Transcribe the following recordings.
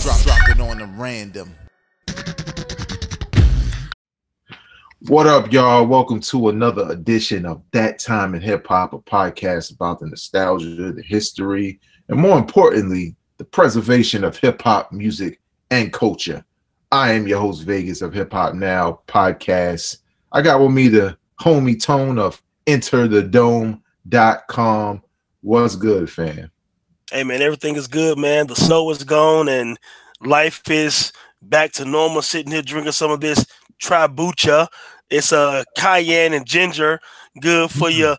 Drop it on them random. What up, y'all? Welcome to another edition of That Time in Hip Hop, a podcast about the nostalgia, the history, and more importantly, the preservation of hip hop music and culture. I am your host, Vegas of Hip Hop Now podcast. I got with me the homie Tone of EnterTheDome.com. What's good, fam? Hey, man, everything is good, man. The snow is gone and life is back to normal. Sitting here drinking some of this Tribucha. It's cayenne and ginger, good for your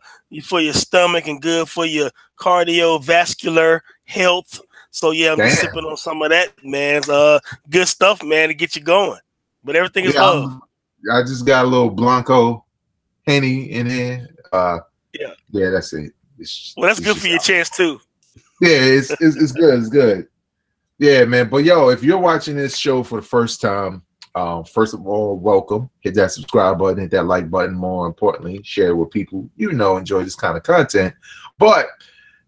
stomach and good for your cardiovascular health. So yeah, I'm just sipping on some of that, man. Good stuff, man, to get you going. But everything is love. I just got a little Blanco Henny in here. Yeah, that's it. Well, that's good for your chest too. Yeah, it's good. It's good. Yeah, man. But yo, if you're watching this show for the first time, first of all, welcome. Hit that subscribe button, hit that like button. More importantly, share it with people enjoy this kind of content. But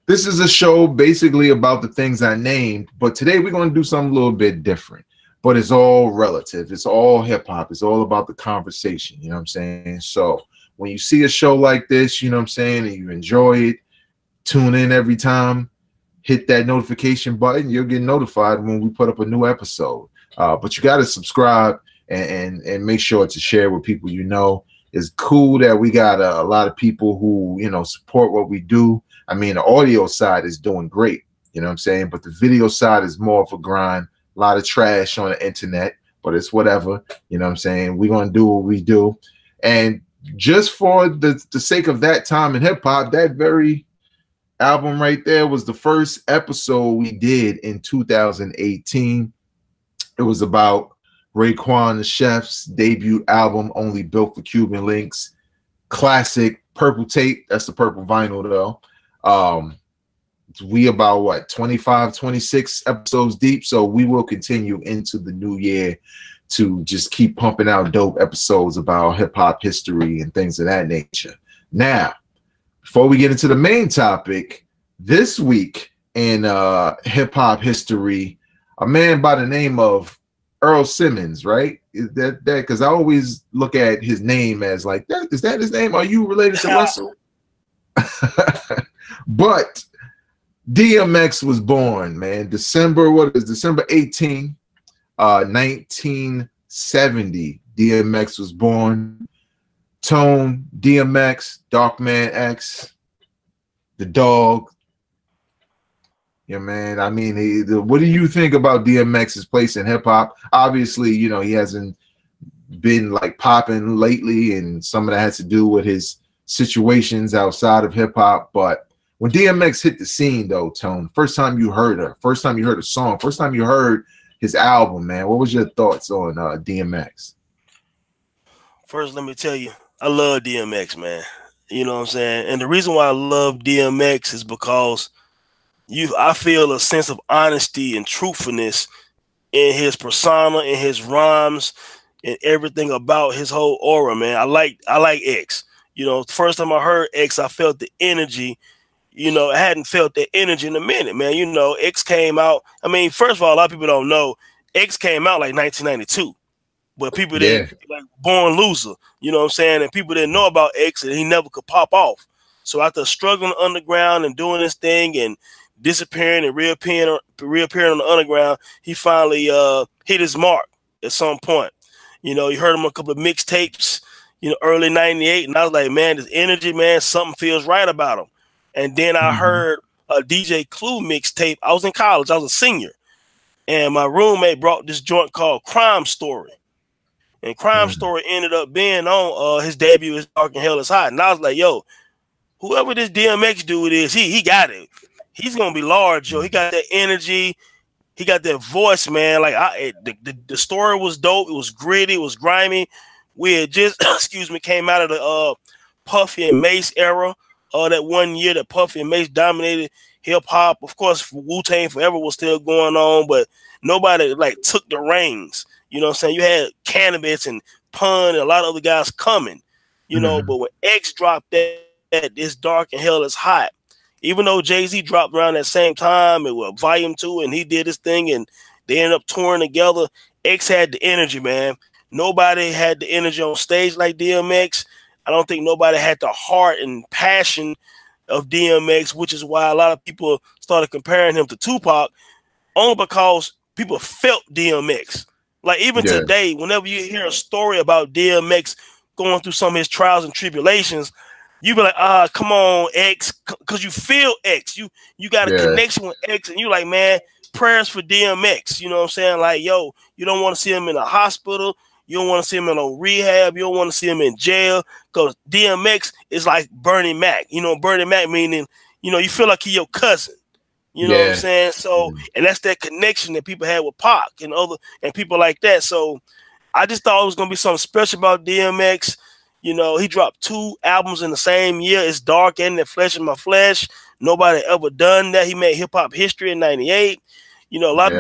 this is a show basically about the things I named. But today we're going to do something a little bit different. But it's all relative. It's all hip hop. It's all about the conversation. You know what I'm saying? So when you see a show like this, you know what I'm saying, and you enjoy it, tune in every time. Hit that notification button. You'll get notified when we put up a new episode. But you got to subscribe and make sure to share with people you know. It's cool that we got a lot of people who, support what we do. I mean, the audio side is doing great, you know what I'm saying? But the video side is more of a grind. A lot of trash on the internet, but it's whatever, you know what I'm saying? We're going to do what we do. And just for the sake of That Time in Hip Hop, that very album right there was the first episode we did in 2018. It was about Raekwon the Chef's debut album, Only Built for Cuban Links. Classic purple tape. That's the purple vinyl, though. We about, 25, 26 episodes deep. So we will continue into the new year to just keep pumping out dope episodes about hip-hop history and things of that nature. Now, before we get into the main topic, this week in hip-hop history, a man by the name of Earl Simmons, right? Is that because I always look at his name as like, is that his name? Are you related to Russell? But DMX was born, man. December 18, 1970. DMX was born. Tone, DMX, Darkman X, the dog. Yeah, man. I mean, what do you think about DMX's place in hip hop? Obviously, he hasn't been like popping lately, and some of that has to do with his situations outside of hip hop. But when DMX hit the scene, though, Tone, first time you heard a song, first time you heard his album, man, what was your thoughts on DMX? First, let me tell you, I love DMX, man. You know what I'm saying? And the reason why I love DMX is because I feel a sense of honesty and truthfulness in his persona, in his rhymes, and everything about his whole aura, man. I like X. The first time I heard X, I felt the energy. I hadn't felt that energy in a minute, man. X came out. I mean, first of all, a lot of people don't know X came out like 1992, but people didn't, like Born Loser, you know what I'm saying? And people didn't know about X, and he never could pop off. So after struggling underground and doing this thing and disappearing and reappearing on the underground, he finally hit his mark at some point. You heard him on a couple of mixtapes, early 98, and I was like, man, this energy, man, something feels right about him. And then I heard a DJ Clue mixtape. I was in college. I was a senior. And my roommate brought this joint called Crime Story. And Crime Story ended up being on his debut, Is Dark and Hell is Hot. And I was like, yo, whoever this DMX dude is, he got it. He's gonna be large, yo. He got that energy. He got that voice, man. Like the story was dope. It was gritty. It was grimy. We had just, came out of the Puffy and Mace era. That one year that Puffy and Mace dominated hip hop. Of course, Wu-Tang Forever was still going on, but nobody like took the reins. You know what I'm saying? You had Cannabis and Pun and a lot of other guys coming. But when X dropped that It's Dark and Hell is Hot, even though Jay-Z dropped around that same time, it was Volume 2, and he did his thing, and They ended up touring together. X had the energy, man. Nobody had the energy on stage like DMX. I don't think nobody had the heart and passion of DMX, which is why a lot of people started comparing him to Tupac, only because people felt DMX. Like even today, whenever you hear a story about DMX going through some of his trials and tribulations, you be like, come on, X, because you feel X. You got a connection with X, and you like, man, prayers for DMX. You know what I'm saying? Like, yo, you don't want to see him in a hospital. You don't want to see him in a rehab. You don't want to see him in jail, because DMX is like Bernie Mac. You know, Bernie Mac meaning, you know, you feel like he's your cousin. You know what I'm saying? So, and that's that connection that people had with Pac and people like that. So I just thought it was going to be something special about DMX. You know, he dropped 2 albums in the same year. It's Dark and The Flesh in My Flesh. Nobody ever done that. He made hip hop history in '98. You know, a lot of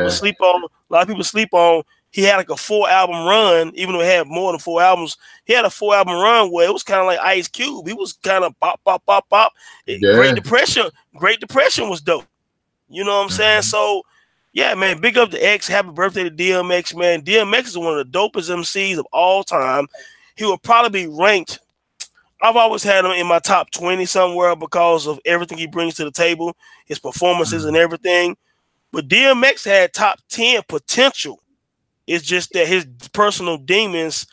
people sleep on. He had like a 4-album run, even though he had more than 4 albums. He had a 4-album run where it was kind of like Ice Cube. He was kind of pop, pop, pop, pop. Great Depression was dope. You know what I'm saying? So, yeah, man, big up to X. Happy birthday to DMX, man. DMX is one of the dopest MCs of all time. He will probably be ranked. I've always had him in my top 20 somewhere because of everything he brings to the table, his performances and everything. But DMX had top 10 potential. It's just that his personal demons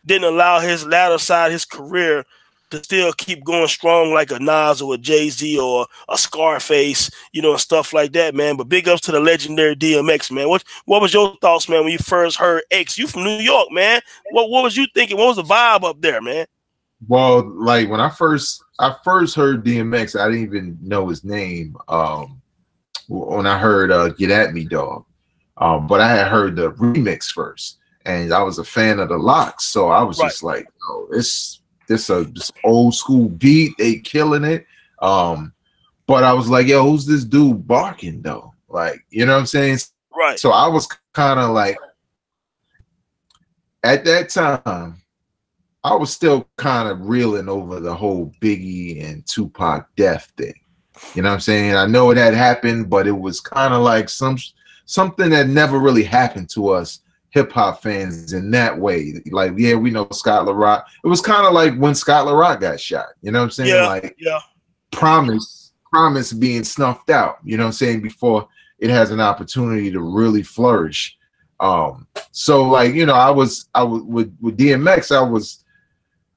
didn't allow his latter side, his career, to still keep going strong like a Nas or a Jay-Z or a Scarface, you know, and stuff like that, man. But big ups to the legendary DMX, man. What was your thoughts, man, when you first heard X? You from New York, man. What was you thinking? What was the vibe up there, man? Well, like when I first heard DMX, I didn't even know his name. When I heard Get At Me, Dog. But I had heard the remix first, and I was a fan of the Locks, so I was just like, oh, this old school beat, they killing it. But I was like, yo, who's this dude barking though? Like, you know what I'm saying? Right. So I was kind of like, at that time, I was still kind of reeling over the whole Biggie and Tupac death thing. You know what I'm saying? I know it had happened, but it was kind of like something that never really happened to us hip-hop fans in that way. Like, yeah, we know Scott LaRock. It was kind of like when Scott LaRock got shot. You know what I'm saying? Yeah, like, yeah. Promise being snuffed out, you know what I'm saying, before it has an opportunity to really flourish. So like, you know, I was with DMX, I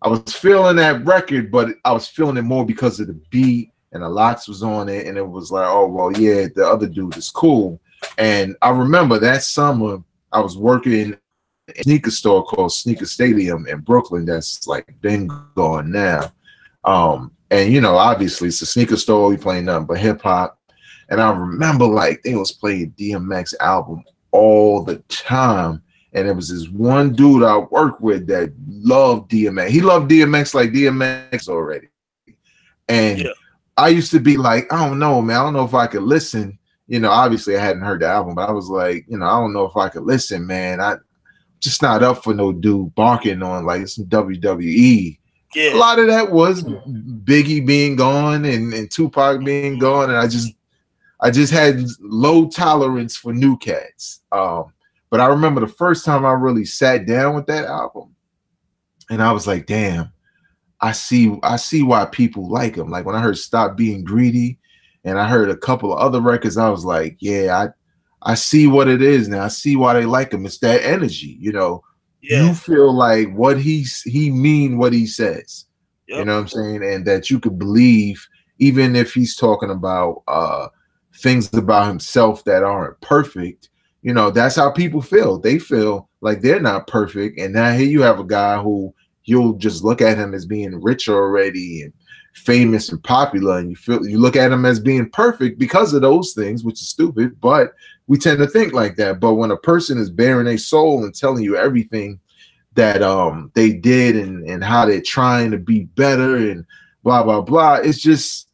was feeling that record, but I was feeling it more because of the beat and the Locks was on it, and it was like, oh well, yeah, the other dude is cool. And I remember that summer I was working in a sneaker store called Sneaker Stadium in Brooklyn that's like been gone now. And you know, obviously it's a sneaker store, we playing nothing but hip hop. And I remember like they was playing DMX album all the time. And there was this one dude I worked with that loved DMX. He loved DMX like DMX already. And I used to be like, I don't know, man. I don't know if I could listen. You know, obviously I hadn't heard the album, but I was like, you know, I don't know if I could listen, man. I just not up for no dude barking on like some WWE. Yeah. A lot of that was Biggie being gone and Tupac being gone, and I just had low tolerance for new cats. But I remember the first time I really sat down with that album, and I was like, damn, I see why people like him. Like when I heard Stop Being Greedy, and I heard a couple of other records, I was like, yeah, I see what it is now. I see why they like him. It's that energy, you know. Yeah. You feel like what he mean what he says. Yep. You know what I'm saying? And that you could believe, even if he's talking about things about himself that aren't perfect. You know, that's how people feel. They feel like they're not perfect. And now here you have a guy who you'll just look at him as being rich already and famous and popular, and you look at him as being perfect because of those things, which is stupid, but we tend to think like that. But when a person is bearing a soul and telling you everything that they did and how they're trying to be better and blah blah blah, it's just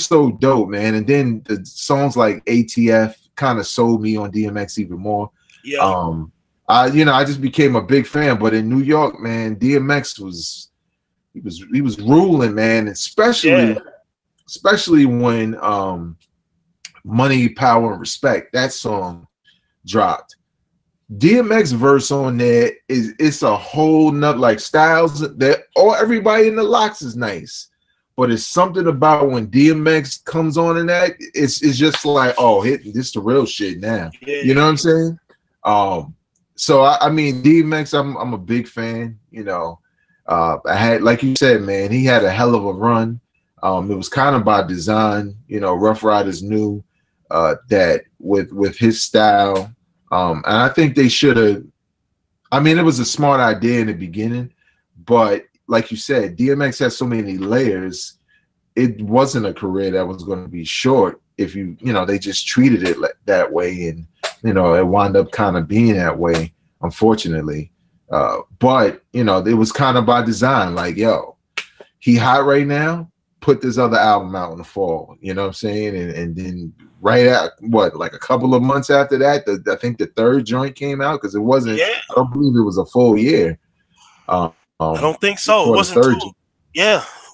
so dope, man. And then the songs like ATF kind of sold me on DMX even more. Yeah. I just became a big fan. But in New York, man, DMX was ruling, man, especially when Money, Power, and Respect, that song dropped. DMX verse on there it's a whole nut like Styles that all everybody in the locks is nice, but it's something about when DMX comes on in that it's just like, oh, this the real shit now. Yeah. You know what I'm saying? So I mean DMX, I'm a big fan. You know, I had, like you said, man, he had a hell of a run. It was kind of by design. You know, Rough Riders knew that with his style. And I think they should have. I mean, it was a smart idea in the beginning, but like you said, DMX has so many layers. It wasn't a career that was going to be short if you know, they just treated it that way, and you know, it wound up kind of being that way, unfortunately. But you know, it was kind of by design. Like, yo, he hot right now. Put this other album out in the fall. You know what I'm saying? And then right at like a couple of months after that, I think the third joint came out, because it wasn't. Yeah. I don't believe it was a full year. I don't think so. It wasn't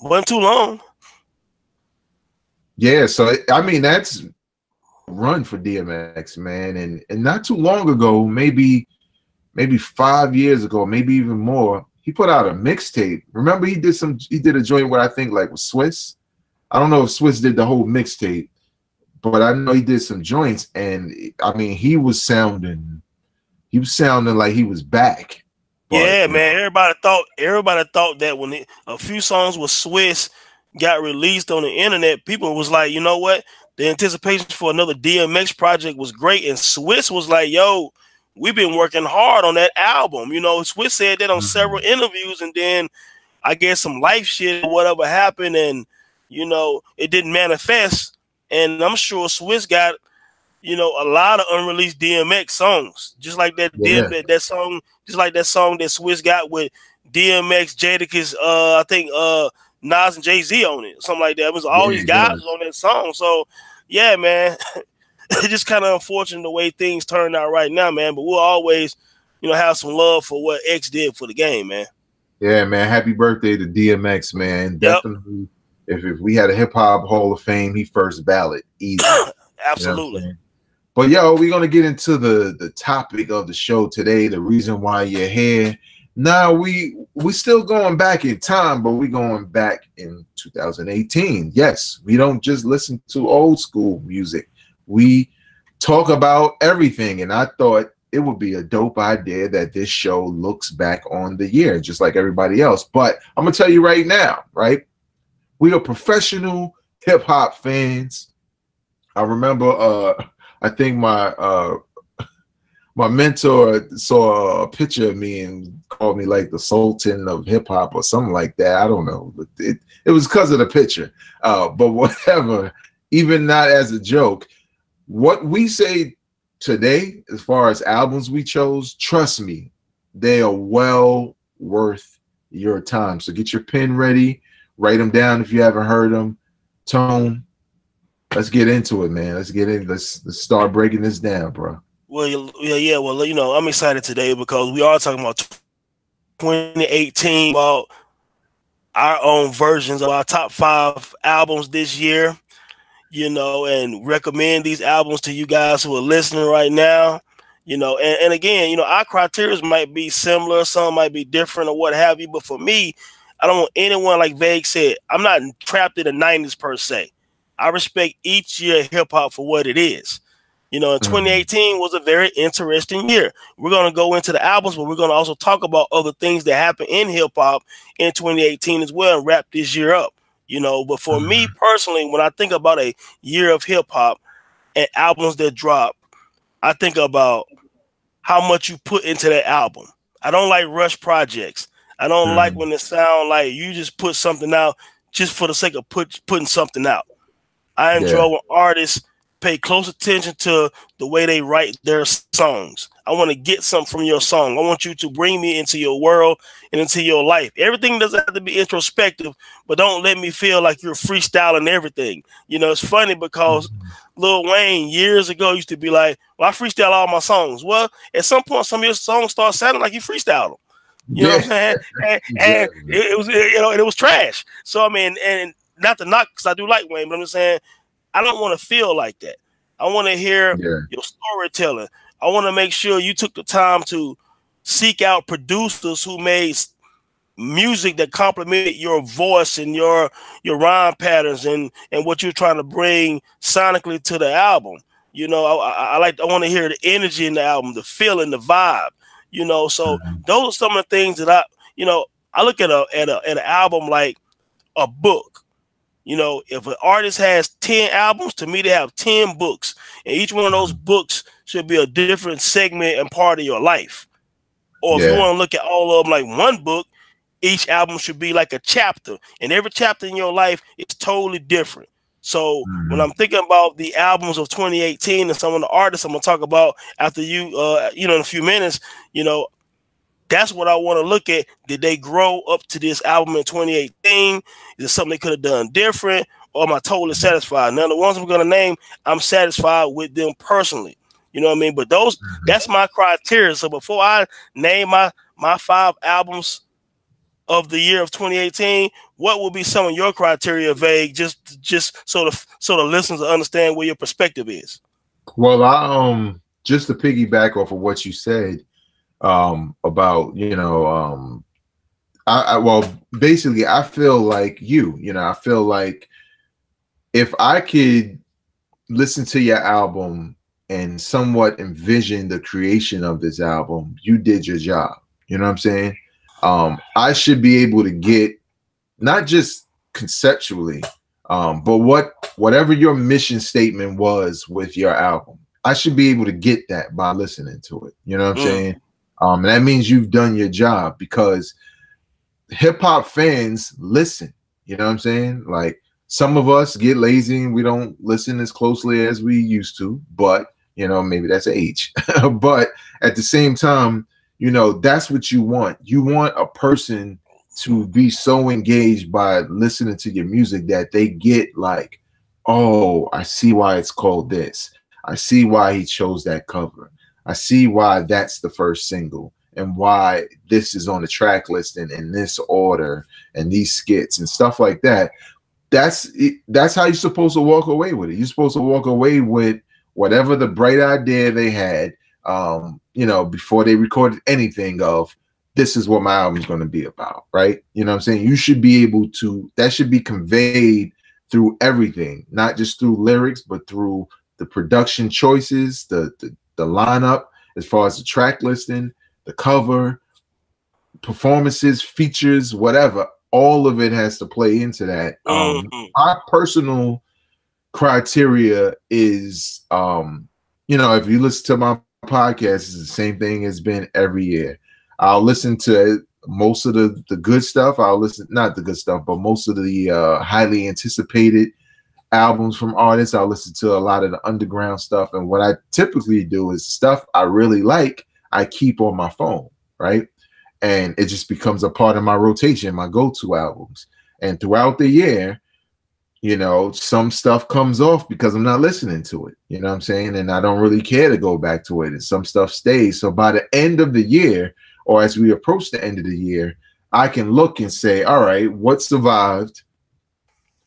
wasn't too long. Yeah, so I mean that's run for DMX, man, and not too long ago, maybe 5 years ago, maybe even more, he put out a mixtape. Remember, he did a joint where I think like with Swiss. I don't know if Swiss did the whole mixtape, but I know he did some joints, and I mean he was sounding like he was back. But, yeah, man. Everybody thought that when a few songs with Swiss got released on the internet, people was like, you know what? The anticipation for another DMX project was great, and Swiss was like, yo, we've been working hard on that album. You know, Swiss said that on several interviews, and then I guess some life shit or whatever happened, and you know, it didn't manifest. And I'm sure Swiss got, you know, a lot of unreleased DMX songs, just like that that song, just like that song that Swiss got with DMX, Jadakiss, I think Nas and Jay-Z on it, something like that. It was all these guys on that song. So yeah, man. It's just kind of unfortunate the way things turned out right now, man. But we'll always, you know, have some love for what X did for the game, man. Yeah, man. Happy birthday to DMX, man. Definitely. If we had a hip hop Hall of Fame, he first ballot, easy. Absolutely. You know, but yo, we're gonna get into the topic of the show today. The reason why you're here. Now we still going back in time, but we going back in 2018. Yes, we don't just listen to old school music. We talk about everything, and I thought it would be a dope idea that this show looks back on the year, just like everybody else. But I'm gonna tell you right now, right? We are professional hip hop fans. I remember, I think my mentor saw a picture of me and called me like the Sultan of hip hop or something like that. I don't know, but it was because of the picture. But whatever, even not as a joke. What we say today, as far as albums we chose, trust me, they are well worth your time. So get your pen ready, write them down if you haven't heard them. Tone, let's get into it, man. Let's start breaking this down, bro. Well, yeah. Well, you know, I'm excited today because we are talking about 2018, about our own versions of our top 5 albums this year. You know, and recommend these albums to you guys who are listening right now. You know, and again, you know, our criteria might be similar, some might be different or what have you. But for me, I don't want anyone, like Vague said, I'm not trapped in the 90s per se. I respect each year of hip hop for what it is. You know, and 2018 was a very interesting year. We're going to go into the albums, but we're going to also talk about other things that happened in hip hop in 2018 as well and wrap this year up. You know, but for me personally, when I think about a year of hip hop and albums that drop, I think about how much you put into that album. I don't like rush projects. I don't like when it sound like you just put something out just for the sake of putting something out. I enjoy when artists pay close attention to the way they write their songs. I want to get something from your song. I want you to bring me into your world and into your life. Everything doesn't have to be introspective, but don't let me feel like you're freestyling everything. You know, it's funny because Lil Wayne years ago used to be like, well, I freestyle all my songs. Well, at some point, some of your songs start sounding like you freestyle them. You know what I'm saying? And it was, you know, and it was trash. So, I mean, and not to knock, because I do like Wayne, but I'm just saying, I don't want to feel like that. I want to hear your storytelling. I want to make sure you took the time to seek out producers who made music that complemented your voice and your rhyme patterns and what you're trying to bring sonically to the album. You know, I want to hear the energy in the album, the feeling, the vibe. You know, so those are some of the things that I look at an album like a book. You know, if an artist has 10 albums, to me they have 10 books, and each one of those books should be a different segment and part of your life. Or if you want to look at all of them like one book, each album should be like a chapter, and every chapter in your life is totally different. So when I'm thinking about the albums of 2018 and some of the artists I'm gonna talk about after you, in a few minutes, that's what I want to look at. Did they grow up to this album in 2018? Is it something they could have done different, or am I totally satisfied? Now, the ones I'm gonna name, I'm satisfied with them personally. You know what I mean? But that's my criteria. So before I name my 5 albums of the year of 2018, what will be some of your criteria, Vague, just so the listeners understand where your perspective is? Well, just to piggyback off of what you said about, basically I feel like I feel like if I could listen to your album and somewhat envision the creation of this album, you did your job. You know what I'm saying? I should be able to get not just conceptually, but whatever your mission statement was with your album, I should be able to get that by listening to it. You know what I'm saying? And that means you've done your job, because hip hop fans listen. You know what I'm saying? Like, some of us get lazy and we don't listen as closely as we used to, but maybe that's age. But at the same time, that's what you want. You want a person to be so engaged by listening to your music that they get like, oh, I see why it's called this. I see why he chose that cover. I see why that's the first single, and why this is on the track list and in this order and these skits and stuff like that. That's how you're supposed to walk away with it. You're supposed to walk away with whatever the bright idea they had, before they recorded anything of, this is what my album is going to be about, right? You know what I'm saying? You should be able to, that should be conveyed through everything, not just through lyrics, but through the production choices, the lineup, as far as the track listing, the cover, performances, features, whatever. All of it has to play into that. My personal criteria is, if you listen to my podcast, it's the same thing as been every year. I'll listen to most of the good stuff. Not the good stuff, but most of the highly anticipated albums from artists. I'll listen to a lot of the underground stuff. And what I typically do is stuff I really like, I keep on my phone, right? And it just becomes a part of my rotation, my go-to albums. And throughout the year, some stuff comes off because I'm not listening to it. You know what I'm saying? And I don't really care to go back to it. And some stuff stays. So by the end of the year, or as we approach the end of the year, I can look and say, all right, what survived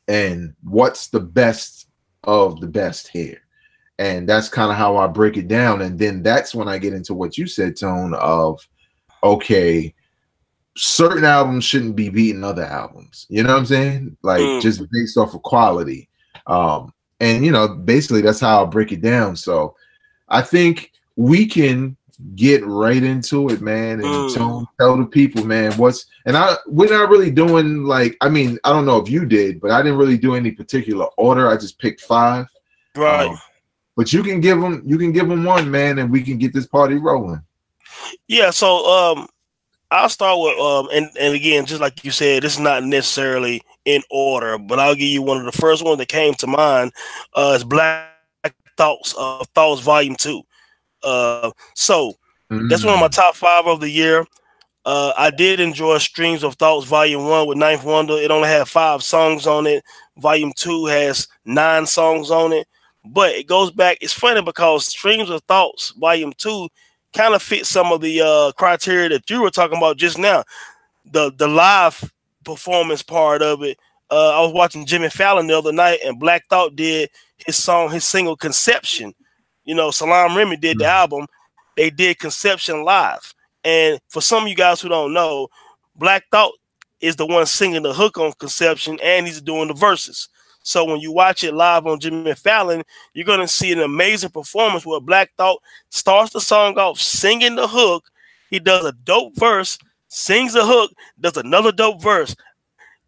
and what's the best of the best here? And that's kind of how I break it down. And then that's when I get into what you said, Tone, of, okay, certain albums shouldn't be beating other albums. You know what I'm saying? Like, just based off of quality. And, basically that's how I break it down. So I think we can get right into it, man, and tell the people, man, we're not really doing, like, I mean, I don't know if you did, but I didn't really do any particular order. I just picked 5. Right. But you can give them one, man, and we can get this party rolling. Yeah. So, I'll start with, and again, just like you said, this is not necessarily in order, but I'll give you one of the first ones that came to mind. Is Black Thoughts, Thoughts Volume 2. So that's one of my top 5 of the year. I did enjoy Streams of Thoughts Volume 1 with Ninth Wonder. It only had 5 songs on it. Volume 2 has 9 songs on it. But it goes back. It's funny because Streams of Thoughts Volume 2 kind of fit some of the criteria that you were talking about just now. The live performance part of it. I was watching Jimmy Fallon the other night, and Black Thought did his single Conception. Salam Remy did the album, they did Conception live. And for some of you guys who don't know, Black Thought is the one singing the hook on Conception, and he's doing the verses. So when you watch it live on Jimmy Fallon, you're going to see an amazing performance where Black Thought starts the song off singing the hook. He does a dope verse, sings the hook, does another dope verse.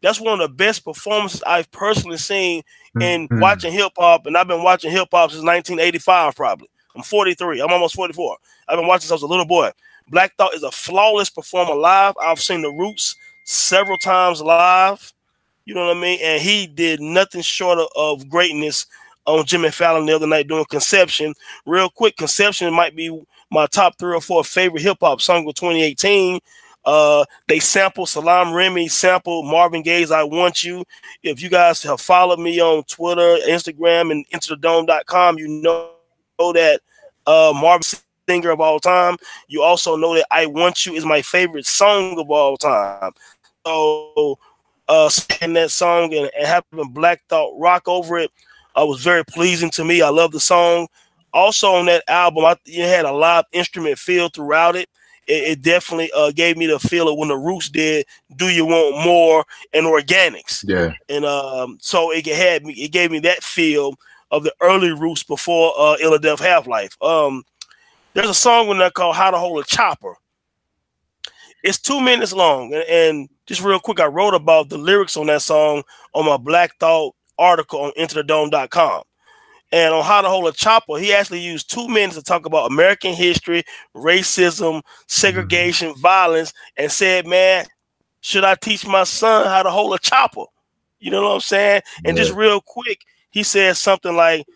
That's one of the best performances I've personally seen in watching hip-hop, and I've been watching hip-hop since 1985 probably. I'm 43. I'm almost 44. I've been watching since I was a little boy. Black Thought is a flawless performer live. I've seen the Roots several times live. You know what I mean? And he did nothing short of greatness on Jimmy Fallon the other night doing Conception. Real quick, Conception might be my top 3 or 4 favorite hip-hop song of 2018. They sampled Salaam Remi, sampled Marvin Gaye's I Want You. If you guys have followed me on Twitter, Instagram, and IntoTheDome.com, you know that Marvin singer of all time. You also know that I Want You is my favorite song of all time. So singing that song and having Black Thought rock over it was very pleasing to me. I love the song. Also on that album, it had a live instrument feel throughout it. It definitely gave me the feel of when the Roots did Do You Want More and Organics. Yeah. And so it gave me that feel of the early Roots before Ill or Death Half-Life. There's a song in there called How to Hold a Chopper. It's 2 minutes long. And just real quick, I wrote about the lyrics on that song on my Black Thought article on IntoTheDome.com. And on How to Hold a Chopper, he actually used 2 minutes to talk about American history, racism, segregation, violence, and said, man, should I teach my son how to hold a chopper? You know what I'm saying? And just real quick, he said something like,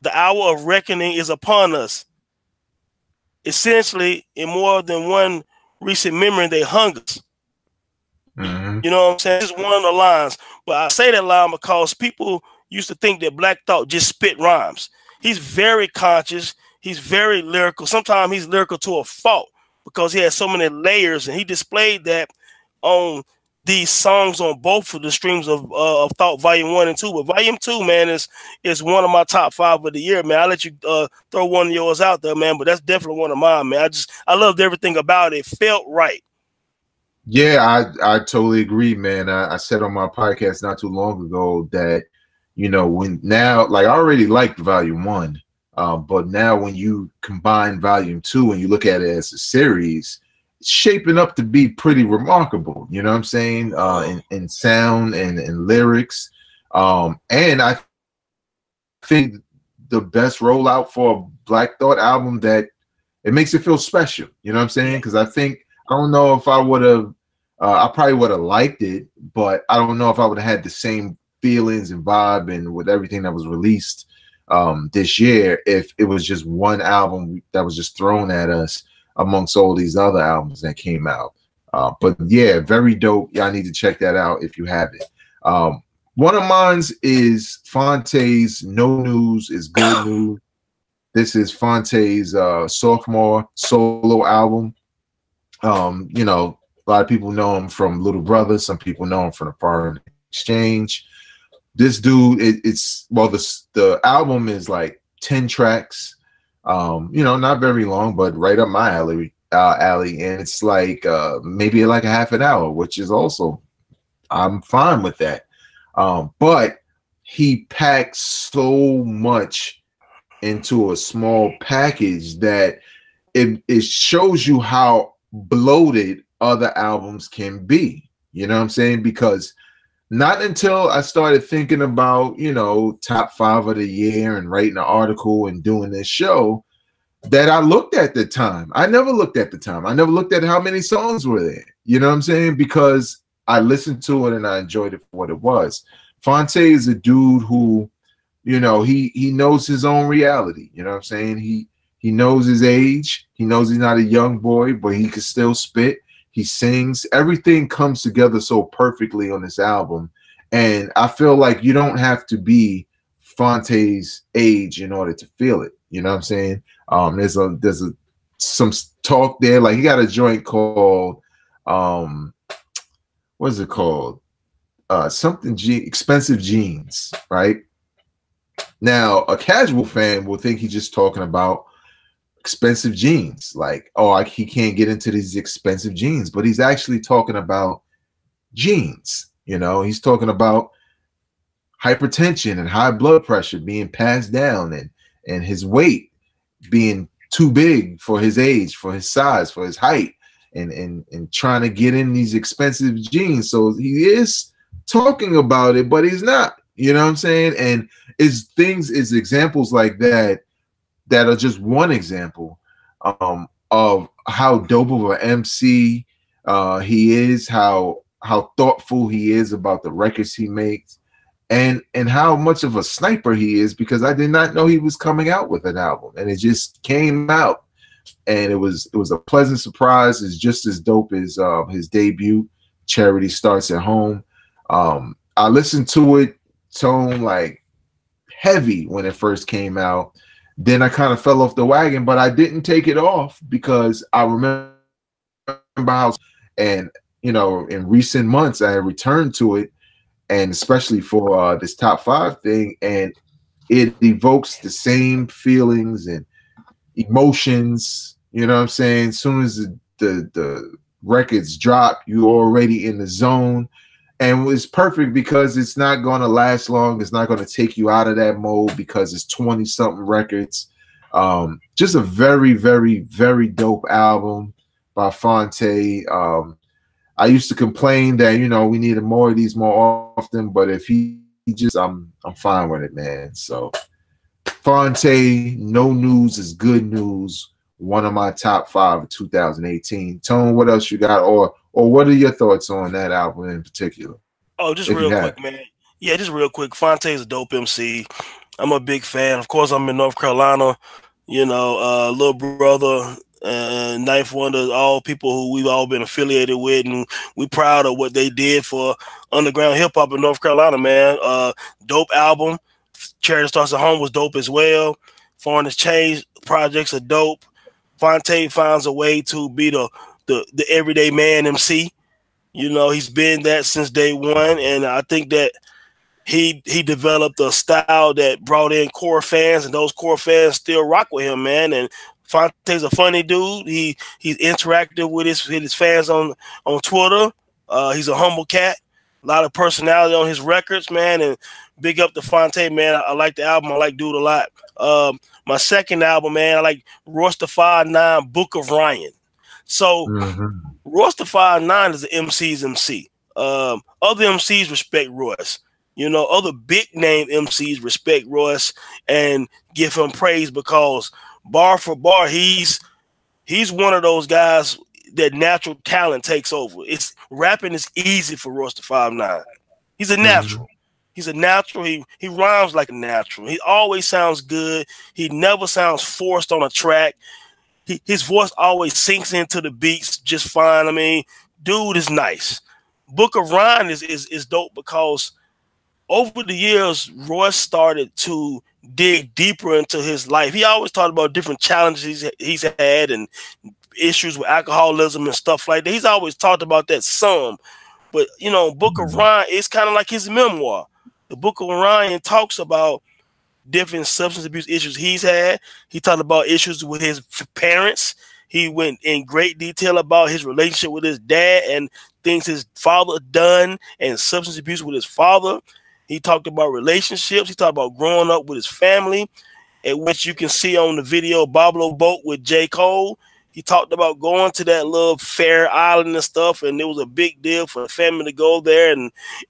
the hour of reckoning is upon us. Essentially, in more than one recent memory, they hung us. You know what I'm saying? It's one of the lines. But I say that line because people used to think that Black Thought just spit rhymes. He's very conscious. He's very lyrical. Sometimes he's lyrical to a fault because he has so many layers, and he displayed that on these songs on both of the streams of Thought Volume 1 and 2. But Volume 2, man, is one of my top 5 of the year, man. I'll let you throw one of yours out there, man, but that's definitely one of mine, man. I loved everything about it. It felt right. Yeah, I totally agree, man. I said on my podcast not too long ago that, you know, when now, like, I already liked Volume 1, but now when you combine Volume 2 and you look at it as a series, it's shaping up to be pretty remarkable. You know what I'm saying? In sound and in lyrics. And I think the best rollout for a Black Thought album that it makes it feel special. You know what I'm saying? Because I don't know if I would have, I probably would have liked it, but I don't know if I would have had the same feelings and vibe and with everything that was released this year if it was just one album that was just thrown at us amongst all these other albums that came out. But yeah, very dope. Y'all need to check that out if you have it. One of mine's is Phonte's No News is Good News. This is Phonte's sophomore solo album. You know, a lot of people know him from Little Brother. Some people know him from The Foreign Exchange. This dude, the album is like 10 tracks. You know, not very long, but right up my alley. And it's like maybe like a half an hour, which is also, I'm fine with that. But he packs so much into a small package that it shows you how bloated other albums can be. You know what I'm saying? Because not until I started thinking about, you know, top 5 of the year and writing an article and doing this show that I looked at the time. I never looked at the time. I never looked at how many songs were there. You know what I'm saying? Because I listened to it and I enjoyed it for what it was. Phonte is a dude who, you know, he knows his own reality. You know what I'm saying? He knows his age. He knows he's not a young boy, but he can still spit. He sings. Everything comes together so perfectly on this album. And I feel like you don't have to be Phonte's age in order to feel it. You know what I'm saying? There's some talk there. Like, he got a joint called what is it called? Expensive Jeans, right? Now, a casual fan will think he's just talking about expensive jeans. Like, oh, he can't get into these expensive jeans, but he's actually talking about jeans. You know, he's talking about hypertension and high blood pressure being passed down, and his weight being too big for his age, for his size, for his height, and trying to get in these expensive jeans. So he is talking about it, but he's not. You know what I'm saying? And it's examples like that are just one example of how dope of an MC he is, how thoughtful he is about the records he makes, and how much of a sniper he is, because I did not know he was coming out with an album, and it just came out, and it was a pleasant surprise. It's just as dope as his debut, Charity Starts at Home. I listened to it, Tone, like heavy when it first came out. Then I kind of fell off the wagon, but I didn't take it off because I remember how, and you know, in recent months I returned to it, and especially for this top 5 thing, and it evokes the same feelings and emotions. You know what I'm saying? As soon as the records drop, you're already in the zone. And it's perfect because it's not going to last long. It's not going to take you out of that mode because it's 20-something records. Just a very, very, very dope album by Phonte. I used to complain that, you know, we needed more of these more often, but if he just, I'm fine with it, man. So Phonte, No News is Good News. One of my top 5 of 2018. Tone, what else you got? Or what are your thoughts on that album in particular? Oh, just real quick, man. Yeah, just real quick. Phonte is a dope MC. I'm a big fan. Of course, I'm in North Carolina. You know, little brother, Ninth Wonder, all people who we've all been affiliated with, and we proud of what they did for underground hip hop in North Carolina, man. Dope album. Charity Starts at Home was dope as well. Foreign Exchange projects are dope. Phonte finds a way to be the everyday man MC. You know, he's been that since day one, and I think that he developed a style that brought in core fans, and those core fans still rock with him, man. And Fonte's a funny dude. He's interactive with his fans on Twitter. He's a humble cat. A lot of personality on his records, man. And big up to Phonte, man. I like the album. I like Dude a lot. My second album, man, I like Royce da 5'9", Book of Ryan. So Royce da 5'9" is the MC's MC. Other MCs respect Royce. You know, other big name MCs respect Royce and give him praise because bar for bar, he's one of those guys that natural talent takes over. It's rapping is easy for Royce da 5'9". He's a natural. He's a natural. He rhymes like a natural. He always sounds good. He never sounds forced on a track. His voice always sinks into the beats just fine. I mean, dude is nice. Book of Ryan is dope because over the years, Royce started to dig deeper into his life. He always talked about different challenges he's had and issues with alcoholism and stuff like that. He's always talked about that some. But, you know, Book of Ryan is kind of like his memoir. The Book of Ryan talks about different substance abuse issues he's had. He talked about issues with his parents. He went in great detail about his relationship with his dad and things his father done and substance abuse with his father. He talked about relationships. He talked about growing up with his family, at which you can see on the video Boblo Boat with J. Cole. He talked about going to that little fair island and stuff, and it was a big deal for the family to go there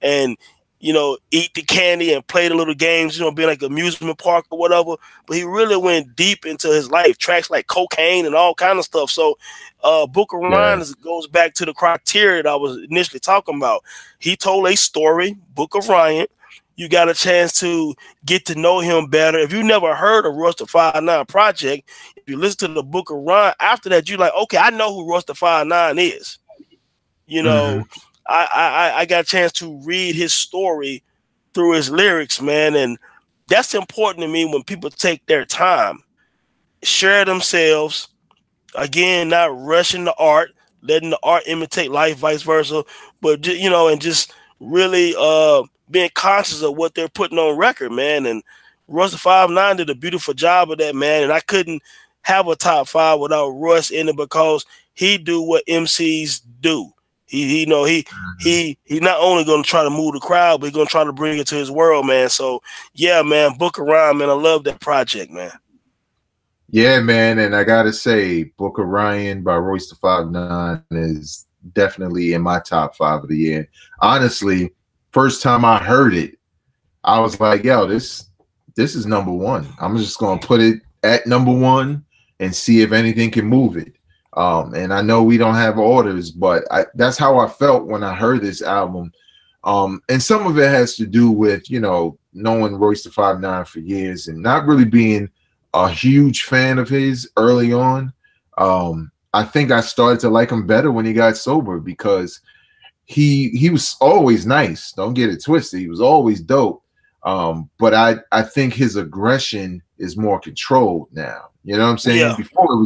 and you know, eat the candy and play the little games, you know, being like an amusement park or whatever. But he really went deep into his life, tracks like cocaine and all kind of stuff. So Book of Ryan goes back to the criteria that I was initially talking about. He told a story, Book of Ryan. You got a chance to get to know him better. If you never heard of Royce da 5'9" project, if you listen to the Book of Ryan, after that, you're like, okay, I know who Royce da 5'9" is. You know, I got a chance to read his story through his lyrics, man. And that's important to me when people take their time, share themselves, again, not rushing the art, letting the art imitate life, vice versa, but, you know, and just really being conscious of what they're putting on record, man. And Royce da 5'9" did a beautiful job of that, man. And I couldn't have a top 5 without Russ in it because he do what MCs do. He not only gonna try to move the crowd, but he's gonna try to bring it to his world, man. So yeah, man, Booker Ryan, man, I love that project, man. Yeah, man, and I gotta say, Book of Ryan by Royce da 5'9" is definitely in my top 5 of the year. Honestly, first time I heard it, I was like, yo, this is number 1. I'm just gonna put it at number 1 and see if anything can move it. And I know we don't have orders, but that's how I felt when I heard this album. And some of it has to do with, you know, knowing Royce da 5'9" for years and not really being a huge fan of his early on. I think I started to like him better when he got sober because he was always nice. Don't get it twisted. He was always dope. But I think his aggression is more controlled now. You know what I'm saying? Yeah. Before it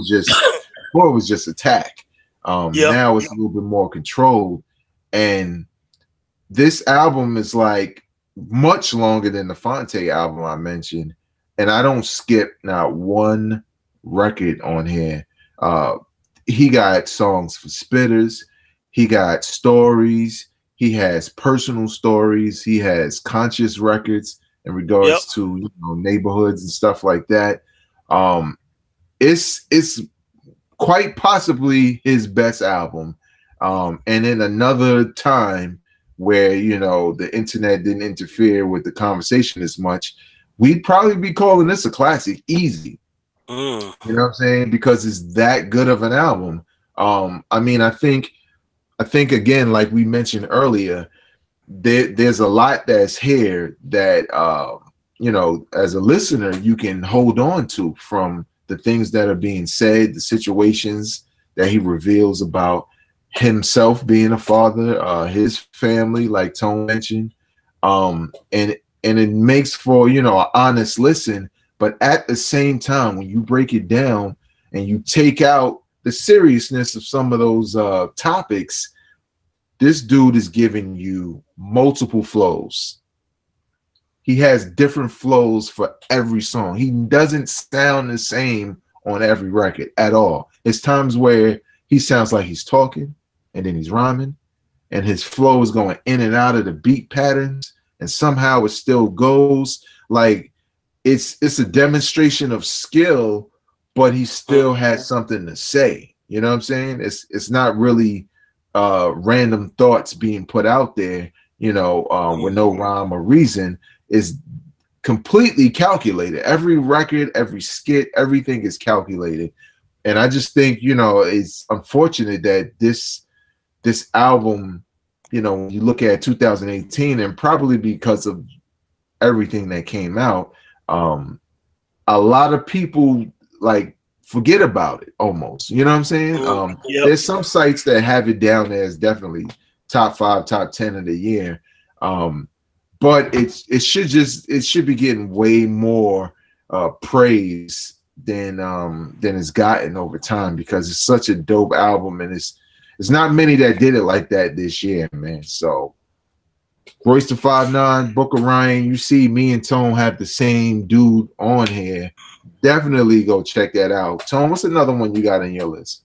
was just attack. Now it's a little bit more controlled. And this album is like much longer than the Fonte album I mentioned. And I don't skip not one record on here. He got songs for spitters. He got stories. He has personal stories. He has conscious records in regards to, you know, neighborhoods and stuff like that. It's quite possibly his best album. And in another time where, you know, the internet didn't interfere with the conversation as much, we'd probably be calling this a classic easy. You know what I'm saying? Because it's that good of an album. I mean, I think again, like we mentioned earlier, there's a lot that's here that you know, as a listener, you can hold on to from the things that are being said, the situations that he reveals about himself being a father, his family, like Tone mentioned, and it makes for, you know, an honest listen. But at the same time, when you break it down and you take out the seriousness of some of those topics, this dude is giving you multiple flows. He has different flows for every song. He doesn't sound the same on every record at all. It's times where he sounds like he's talking and then he's rhyming, and his flow is going in and out of the beat patterns, and somehow it still goes. Like it's a demonstration of skill, but he still has something to say. You know what I'm saying? It's not really random thoughts being put out there, you know, with no rhyme or reason. Is completely calculated. Every record, every skit, everything is calculated. And I just think, you know, it's unfortunate that this album, you know, when you look at 2018, and probably because of everything that came out, a lot of people like forget about it almost. You know what I'm saying? There's some sites that have it down there as definitely top 5, top 10 of the year. But it should be getting way more praise than it's gotten over time, because it's such a dope album, and it's not many that did it like that this year, man. So Royce da 5'9", Book of Ryan, you see me and Tone have the same dude on here. Definitely go check that out. Tone, what's another one you got on your list?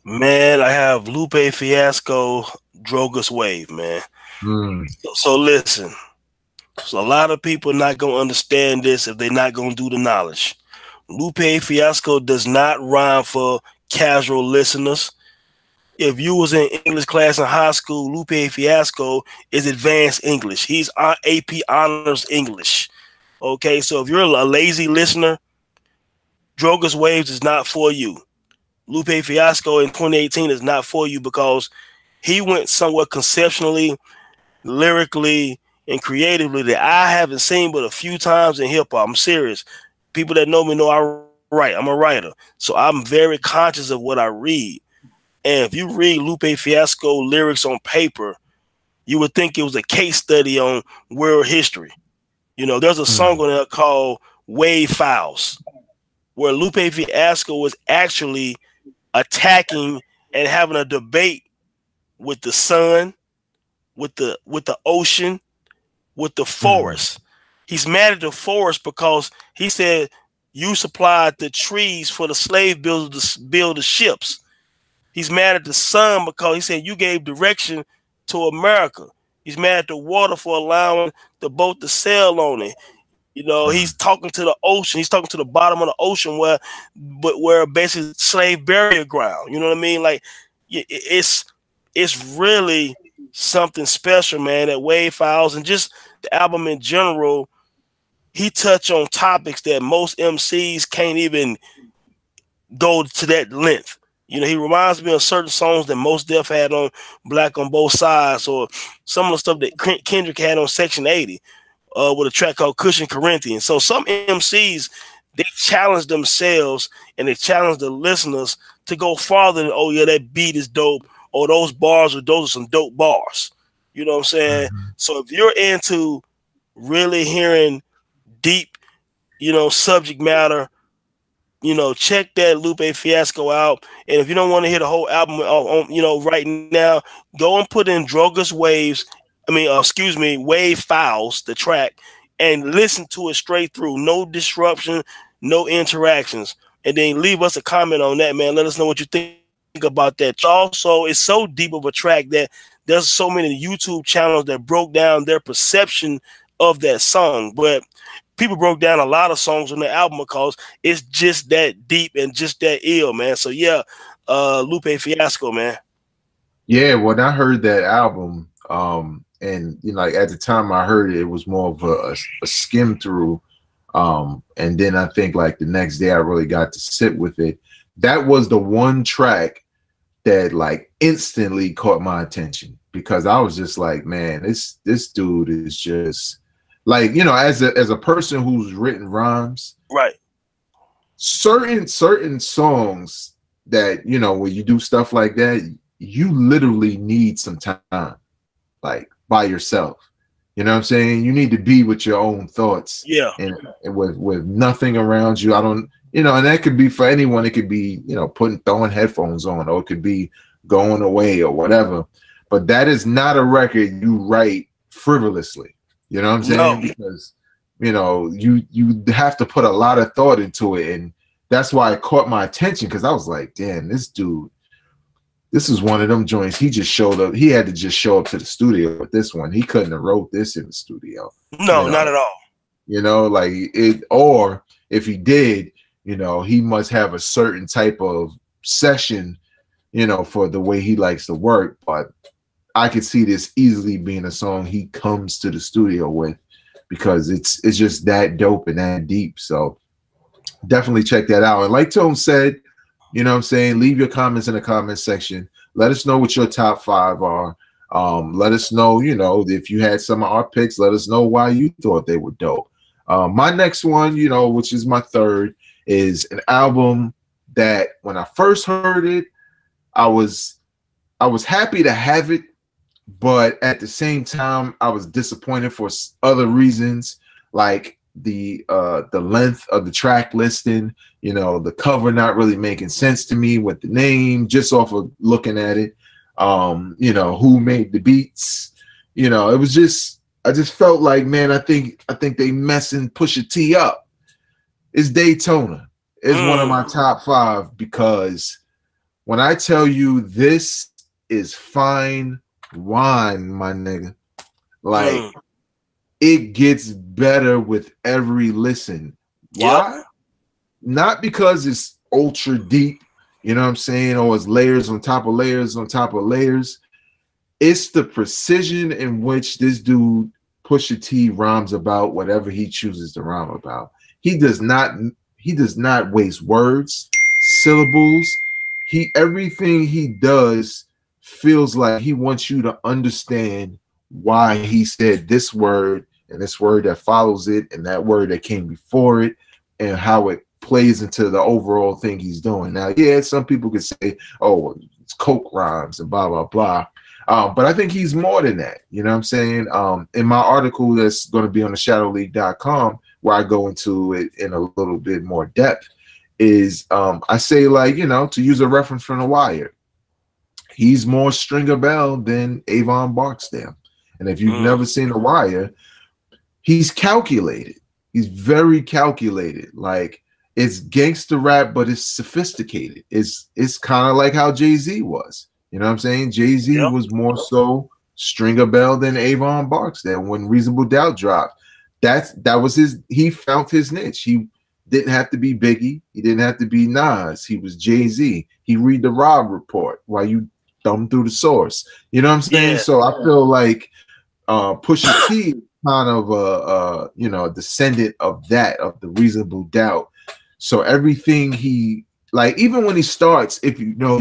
Man, I have Lupe Fiasco, Drogas Wave, man. So listen. So a lot of people not going to understand this if they're not going to do the knowledge. Lupe Fiasco does not rhyme for casual listeners. If you was in English class in high school, Lupe Fiasco is advanced English. He's AP Honors English. Okay, so if you're a lazy listener, Drogas Waves is not for you. Lupe Fiasco in 2018 is not for you, because he went somewhere conceptually, lyrically, and creatively that I haven't seen but a few times in hip hop. I'm serious. People that know me know I write. I'm a writer. So I'm very conscious of what I read. And if you read Lupe Fiasco lyrics on paper, you would think it was a case study on world history. You know, there's a song on there called Wave Files, where Lupe Fiasco was actually attacking and having a debate with the sun, with the ocean, with the forest. He's mad at the forest because he said you supplied the trees for the slave builders to build the ships. He's mad at the sun because he said you gave direction to America. He's mad at the water for allowing the boat to sail on it. You know, he's talking to the ocean. He's talking to the bottom of the ocean where basically slave burial ground. You know what I mean? Like, it's really something special, man. That Wave Files and just the album in general, he touched on topics that most MCs can't even go to that length. You know, he reminds me of certain songs that Mos Def had on Black on Both Sides, or some of the stuff that Kendrick had on Section 80. With a track called Cushion Corinthians. So some MCs, they challenge themselves and they challenge the listeners to go farther than, oh yeah, that beat is dope, or those bars, or those are some dope bars. You know what I'm saying? Mm-hmm. So if you're into really hearing deep, you know, subject matter, you know, check that Lupe Fiasco out. And if you don't want to hear the whole album on, you know, right now, go and put in Drogas Waves. Wave Files, the track, and listen to it straight through. No disruption, no interactions. And then leave us a comment on that, man. Let us know what you think about that. Also, it's so deep of a track that there's so many YouTube channels that broke down their perception of that song. But people broke down a lot of songs on the album because it's just that deep and just that ill, man. So, yeah, Lupe Fiasco, man. Yeah, when I heard that album, and you know, like at the time I heard it, it was more of a skim through, and then I think like the next day I really got to sit with it. That was the one track that like instantly caught my attention, because I was just like, man, this dude is just like, you know, as a person who's written rhymes, right? Certain songs that, you know, when you do stuff like that, you literally need some time, like by yourself. You know what I'm saying? You need to be with your own thoughts. Yeah. And with nothing around you. I don't, you know, and that could be for anyone. It could be, you know, throwing headphones on, or it could be going away or whatever. But that is not a record you write frivolously. You know what I'm saying? No. Because, you know, you have to put a lot of thought into it. And that's why it caught my attention, because I was like, damn, this dude, this is one of them joints. He just showed up. He had to just show up to the studio with this one. He couldn't have wrote this in the studio. No, not at all. You know, like it, or if he did, you know, he must have a certain type of session, you know, for the way he likes to work. But I could see this easily being a song he comes to the studio with, because it's just that dope and that deep. So definitely check that out. And like Tone said, you know what I'm saying? Leave your comments in the comment section. Let us know what your top 5 are. Let us know, you know, if you had some of our picks, let us know why you thought they were dope. My next one, you know, which is my third, is an album that when I first heard it, I was happy to have it, but at the same time, I was disappointed for other reasons, like the length of the track listing, you know, the cover not really making sense to me with the name, just off of looking at it. You know, who made the beats, you know, it was just, I just felt like, man, I think they messing Pusha T up. It's Daytona. It's one of my top 5, because when I tell you this is fine wine, my nigga, like it gets better with every listen. Why? Yep. Not because it's ultra deep, you know what I'm saying, or it's layers on top of layers on top of layers. It's the precision in which this dude Pusha T rhymes about whatever he chooses to rhyme about. He does not waste words, syllables. Everything he does feels like he wants you to understand why he said this word and this word that follows it and that word that came before it, and how it plays into the overall thing he's doing. Now, yeah, some people could say, oh, it's coke rhymes and blah, blah, blah. But I think he's more than that. You know what I'm saying? In my article that's going to be on the shadowleague.com, where I go into it in a little bit more depth, is I say, like, you know, to use a reference from The Wire, he's more Stringer Bell than Avon Barksdale. And if you've never seen The Wire, he's calculated. He's very calculated. Like, it's gangster rap, but it's sophisticated. It's kind of like how Jay-Z was. You know what I'm saying? Jay-Z Yep. was more so Stringer Bell than Avon Barksdale when Reasonable Doubt dropped. That was his. He found his niche. He didn't have to be Biggie. He didn't have to be Nas. He was Jay-Z. He read the Rob Report while you thumb through the source. You know what I'm saying? Yeah. So I feel like Pusha T kind of a descendant of that, of the Reasonable Doubt. So everything he, like, even when he starts, if you know,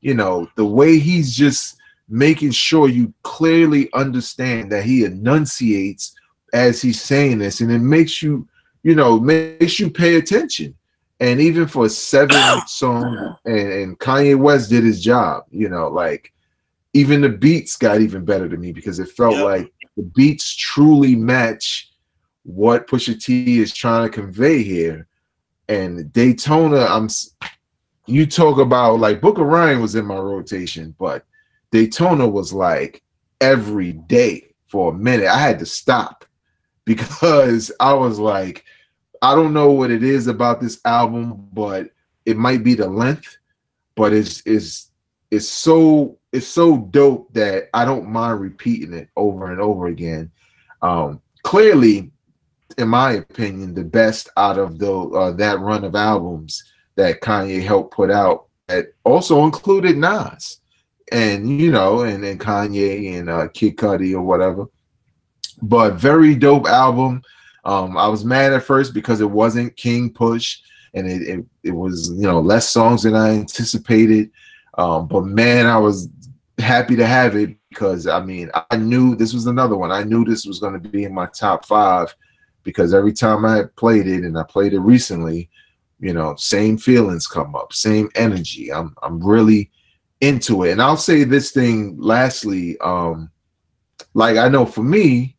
the way he's just making sure you clearly understand that he enunciates as he's saying this, and it makes you pay attention. And even for 7 songs, and Kanye West did his job, like even the beats got even better to me because it felt like the beats truly match what Pusha T is trying to convey here. And Daytona, you talk about, like, Book of Ryan was in my rotation, but Daytona was like every day for a minute. I had to stop because I was like, I don't know what it is about this album, but it might be the length, but it's so dope that I don't mind repeating it over and over again. Clearly, in my opinion, the best out of that run of albums that Kanye helped put out, that also included Nas and and Kanye and Kid Cudi or whatever. But very dope album. I was mad at first because it wasn't King Push, and it was less songs than I anticipated. But man, I was happy to have it because I knew this was another one. I knew this was going to be in my top 5 because every time I played it, and I played it recently, same feelings come up, same energy. I'm really into it. And I'll say this thing lastly, like, I know for me,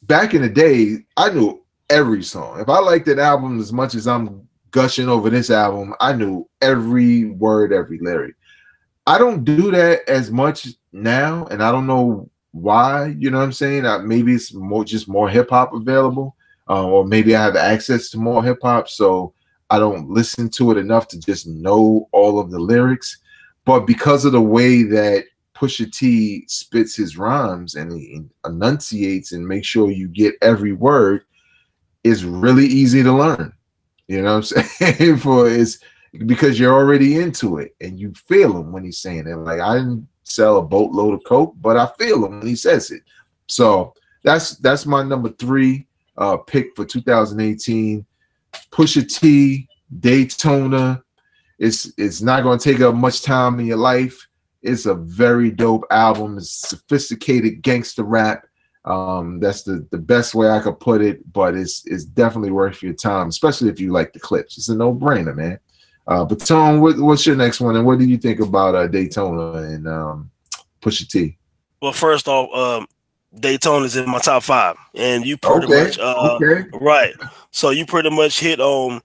back in the day, I knew every song. If I liked that album as much as I'm gushing over this album, I knew every word, every lyric. I don't do that as much now, and I don't know why. You know what I'm saying? Maybe it's just more hip hop available, or maybe I have access to more hip hop, so I don't listen to it enough to just know all of the lyrics. But because of the way that Pusha T spits his rhymes and he enunciates and makes sure you get every word, it's really easy to learn. You know what I'm saying? Because you're already into it and you feel him when he's saying it. Like, I didn't sell a boatload of coke, but I feel him when he says it. So that's my number 3 pick for 2018. Pusha T, Daytona. It's not going to take up much time in your life. It's a very dope album. It's sophisticated gangster rap. That's the best way I could put it, but it's definitely worth your time, especially if you like the clips. It's a no-brainer, man. But Tone, what's your next one, and what do you think about Daytona and Pusha T? Well, first off, Daytona is in my top 5, and you pretty much right. So you pretty much hit on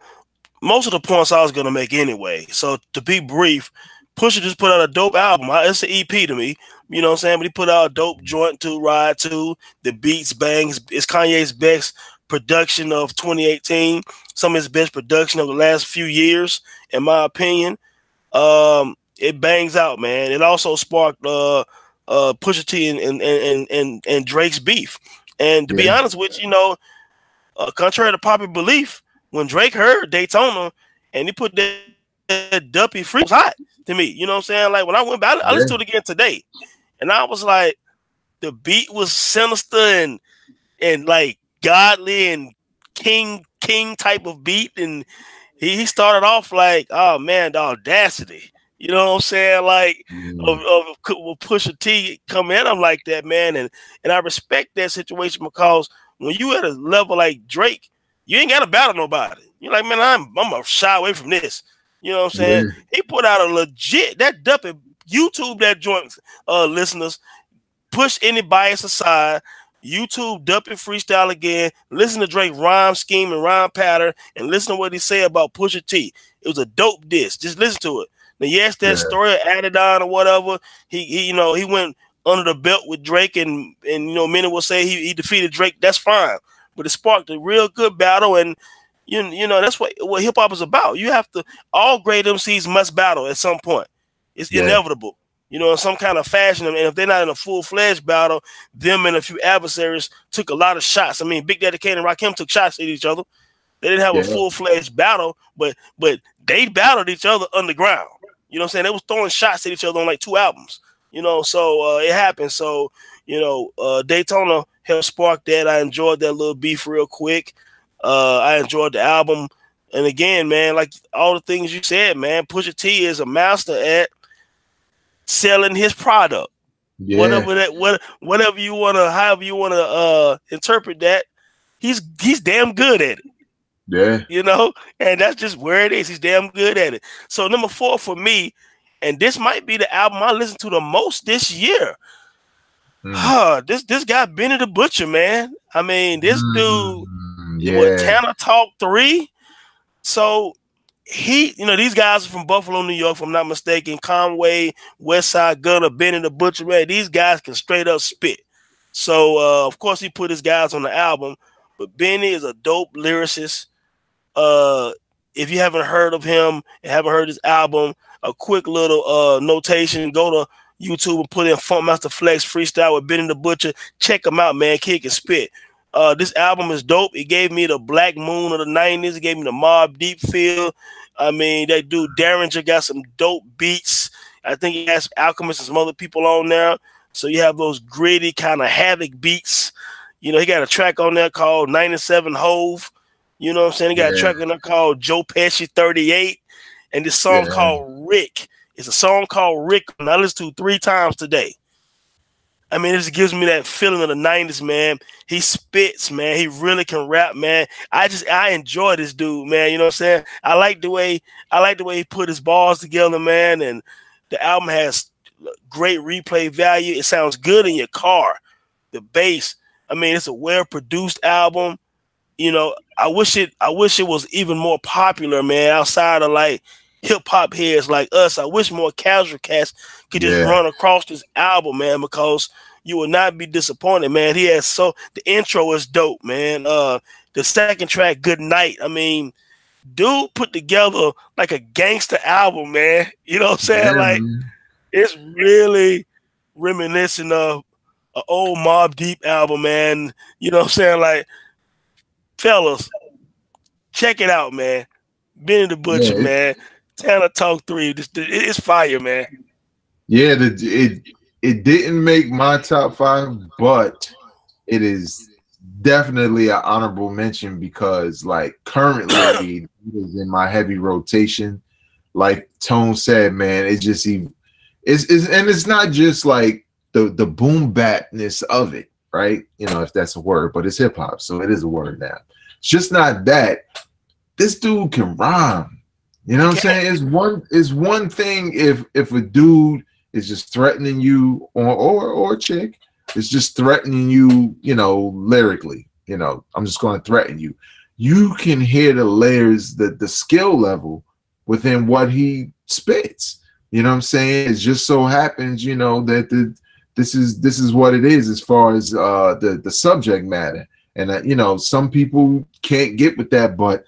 most of the points I was gonna make anyway. So to be brief, Pusha just put out a dope album. It's an EP to me, you know what I'm saying? But he put out a dope joint to ride to. The beats bangs. It's Kanye's best production of 2018. Some of his best production of the last few years, in my opinion. It bangs out, man. It also sparked Pusha T and Drake's beef. And to be honest with you, contrary to popular belief, when Drake heard Daytona and he put that Duppy Free, was hot to me. You know what I'm saying? Like, when I went back, I listened to it again today, and I was like, the beat was sinister and like godly and king type of beat, and he started off like, oh man, the audacity. You know what I'm saying? Like, of Pusha T come at him like that, man, and I respect that situation because when you at a level like Drake, you ain't got to battle nobody. You're like, man, I'm gonna shy away from this. You know what I'm saying? Yeah. He put out a legit, that Duppy, YouTube that joint, listeners, push any bias aside. YouTube Duppy freestyle again. Listen to Drake rhyme scheme and rhyme pattern, and listen to what he said about Pusha T. It was a dope diss. Just listen to it. Now, yes, that story added on or whatever. He went under the belt with Drake, and many will say he defeated Drake. That's fine, but it sparked a real good battle, and You know that's what hip hop is about. You have to. All great MCs must battle at some point. It's inevitable. You know, in some kind of fashion. And if they're not in a full-fledged battle, them and a few adversaries took a lot of shots. I mean, Big Daddy Kane and Rakim took shots at each other. They didn't have a full-fledged battle, but they battled each other underground. You know what I'm saying? They was throwing shots at each other on like 2 albums. You know, so it happened. So, you know, Daytona helped spark that. I enjoyed that little beef real quick. I enjoyed the album. And again, man, like all the things you said, man, Pusha T is a master at selling his product. Yeah. Whatever you want to, however you want to interpret that, he's damn good at it. Yeah. You know, and that's just where it is. He's damn good at it. So number 4 for me, and this might be the album I listened to the most this year. This guy Benny the Butcher, man. I mean, this dude, Tana Talk 3. So he, you know, these guys are from Buffalo, New York, if I'm not mistaken. Conway, Westside Gunner, Benny the Butcher, man. These guys can straight up spit. So of course he put his guys on the album, but Benny is a dope lyricist. If you haven't heard of him and haven't heard his album, a quick little notation, go to YouTube and put in Funkmaster Flex Freestyle with Benny the Butcher. Check him out, man. Kid can spit. This album is dope. It gave me the Black Moon of the 90s. It gave me the Mobb Deep feel. I mean, that dude Derringer got some dope beats. I think he has Alchemist and some other people on there. So you have those gritty kind of Havoc beats. You know, he got a track on there called 97 Hove. You know what I'm saying? He got a track on there called Joe Pesci 38. And this song called Rick. It's a song called Rick, and I listened to 3 times today. I mean, it just gives me that feeling of the 90s, man. He spits, man. He really can rap, man. I enjoy this dude, man. You know what I'm saying? I like the way he put his bars together, man. And the album has great replay value. It sounds good in your car. The bass. I mean, it's a well-produced album. You know, I wish it was even more popular, man, outside of like hip hop heads like us. I wish more casual cats could just run across this album, man, because you will not be disappointed, man. The intro is dope, man. The second track, Good Night. I mean, dude put together like a gangster album, man. You know what I'm saying? Like, it's really reminiscent of an old Mobb Deep album, man. You know what I'm saying? Like, fellas, check it out, man. Benny the Butcher, man. Tana Talk 3. It's fire, man. Yeah, it didn't make my top 5, but it is definitely an honorable mention because, like, currently it is in my heavy rotation. Like Tone said, man, it's not just like the boom bapness of it, right? You know, if that's a word, but it's hip hop, so it is a word now. It's just not that. This dude can rhyme. You know what I'm saying? It's one thing if a dude is just threatening you or a chick is just threatening you, you know, lyrically. You know, I'm just going to threaten you. You can hear the layers, the skill level within what he spits. You know what I'm saying? It just so happens, you know, that this is what it is as far as the subject matter. And you know, some people can't get with that, but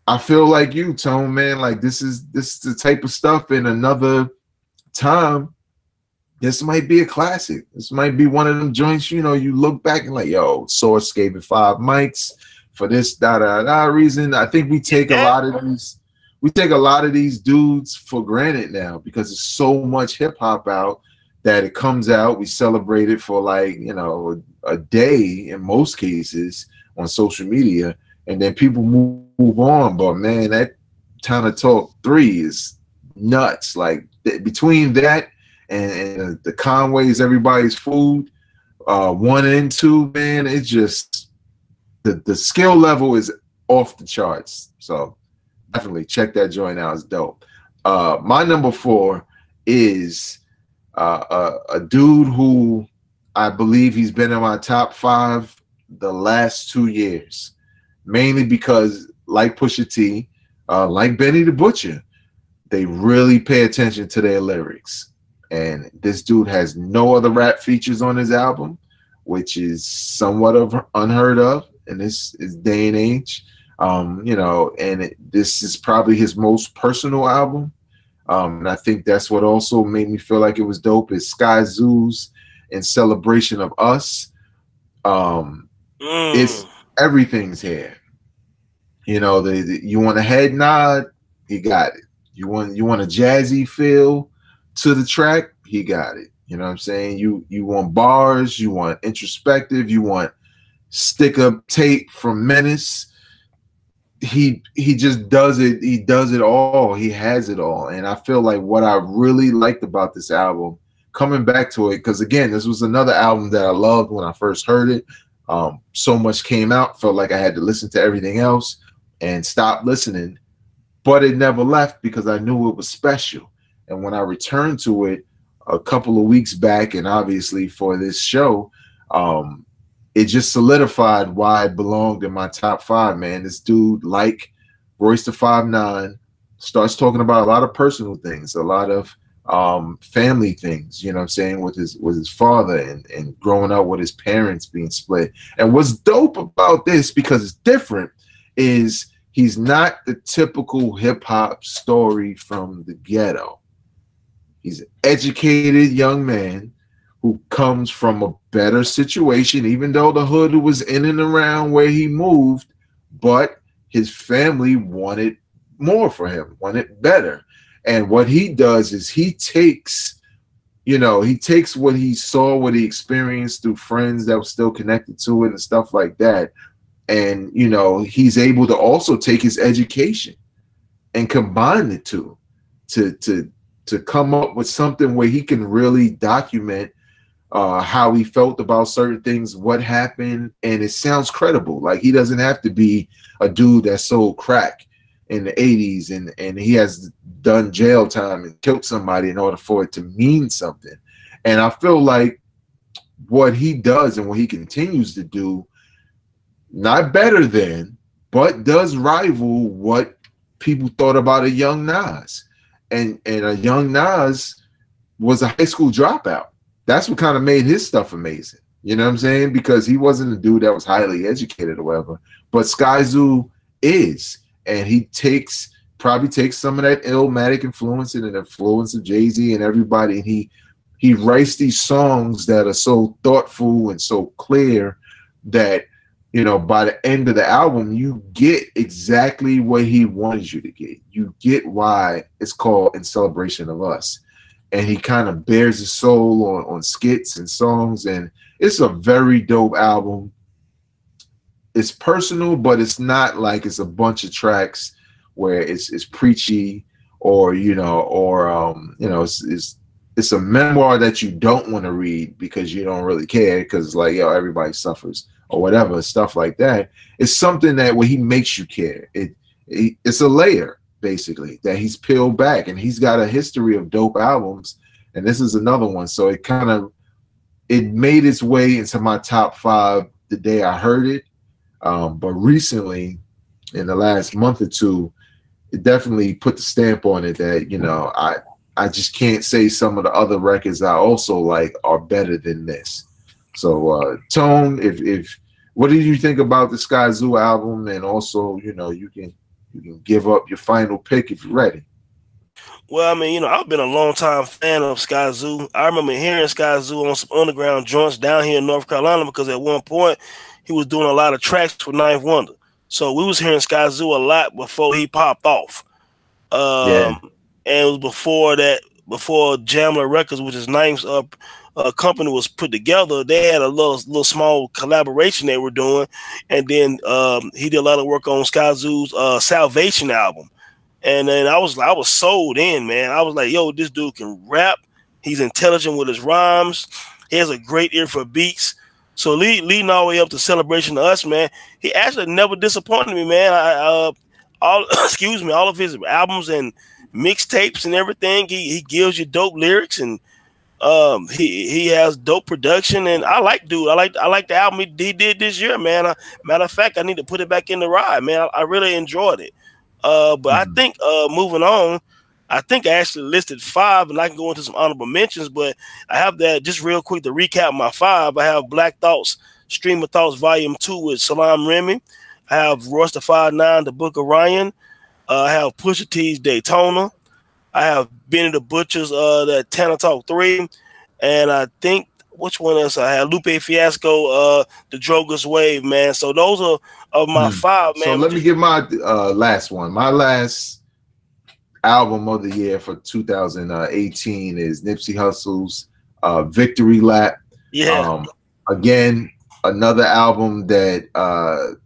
I feel like you, Tone, man, like this is the type of stuff in another time. This might be a classic. This might be one of them joints, you know, you look back and like, yo, Source gave it 5 mics for this reason. I think we take a lot of these dudes for granted now because there's so much hip hop out that it comes out. We celebrate it for like, you know, a day in most cases on social media, and then people move on. But man, that Tana Talk 3 is nuts. Like between that and the Conway's Everybody's Food 1 and 2, man, it's just the skill level is off the charts. So definitely check that joint out. It's dope. My number 4 is a dude who I believe he's been in my top 5 the last 2 years, mainly because like Pusha T, like Benny the Butcher, they really pay attention to their lyrics. And this dude has no other rap features on his album, which is somewhat of unheard of in this day and age. You know, and this is probably his most personal album. And I think that's what also made me feel like it was dope is Skyzoo's In Celebration of Us. It's everything's here. You know, you want a head nod, he got it. You want a jazzy feel to the track, he got it. You know what I'm saying? You want bars, you want introspective, you want stick up tape from Menace. He just does it. He does it all. He has it all. And I feel like what I really liked about this album, coming back to it, because again, this was another album that I loved when I first heard it. So much came out, felt like I had to listen to everything else and stop listening, but it never left because I knew it was special. And when I returned to it a couple of weeks back, and obviously for this show, it just solidified why it belonged in my top 5, man. This dude, like Royce da 5'9", starts talking about a lot of personal things, a lot of family things, you know what I'm saying, with his father and growing up with his parents being split. And what's dope about this, because it's different, is he's not the typical hip-hop story from the ghetto. He's an educated young man who comes from a better situation, even though the hood was in and around where he moved, but his family wanted more for him, wanted better. And what he does is he takes what he saw, what he experienced through friends that were still connected to it and stuff like that. And, you know, he's able to also take his education and combine the two to come up with something where he can really document how he felt about certain things, what happened, and it sounds credible. Like, he doesn't have to be a dude that sold crack in the 80s and he has done jail time and killed somebody in order for it to mean something. And I feel like what he does and what he continues to do, not better than, but does rival what people thought about a young Nas. And a young Nas was a high school dropout. That's what kind of made his stuff amazing. You know what I'm saying? Because he wasn't a dude that was highly educated or whatever. But Skyzoo is. And he probably takes some of that Illmatic influence and an influence of Jay-Z and everybody. And he writes these songs that are so thoughtful and so clear that, you know, by the end of the album, you get exactly what he wanted you to get. You get why it's called In Celebration of Us. And he kind of bears his soul on skits and songs. And it's a very dope album. It's personal, but it's not like it's a bunch of tracks where it's preachy or, you know, or, you know, it's a memoir that you don't want to read because you don't really care because it's like, yo, everybody suffers or whatever, stuff like that. It's something that where he makes you care. It's a layer, basically, that he's peeled back, and he's got a history of dope albums, and this is another one. So it made its way into my top 5 the day I heard it. But recently, in the last month or two, it definitely put the stamp on it that, you know, I just can't say some of the other records I also like are better than this. So, Tone, if what did you think about the Skyzoo album? And also, you know, you can give up your final pick if you're ready. Well, I mean, you know, I've been a long time fan of Skyzoo. I remember hearing Skyzoo on some underground joints down here in North Carolina because at one point he was doing a lot of tracks for Ninth Wonder. So we was hearing Skyzoo a lot before he popped off. And it was before Jamla Records, which is Ninth's company, was put together. They had a little small collaboration they were doing. And then he did a lot of work on Skyzoo's Salvation album. And then I was sold in, man. I was like, yo, this dude can rap. He's intelligent with his rhymes. He has a great ear for beats. So leading all the way up to Celebration of Us, man, he actually never disappointed me, man. All of his albums and mixtapes and everything, he gives you dope lyrics, and he has dope production, and I like the album he did this year, man. Matter of fact, I need to put it back in the ride, man. I really enjoyed it. But I think moving on, I think I actually listed 5, and I can go into some honorable mentions, but I have that just real quick to recap my 5. I have Black Thoughts, Stream of Thoughts Volume 2 with Salam Remy. I have Royce da 5'9", The Book of Ryan. I have Pusha T's Daytona. I have Benny the Butcher's that Tana Talk 3. And I think, which one else I have? Lupe Fiasco, The Drogas Wave, man. So those are of my 5, man. So let me give my last one. My last album of the year for 2018 is Nipsey Hussle's Victory Lap. Yeah. Again, another album that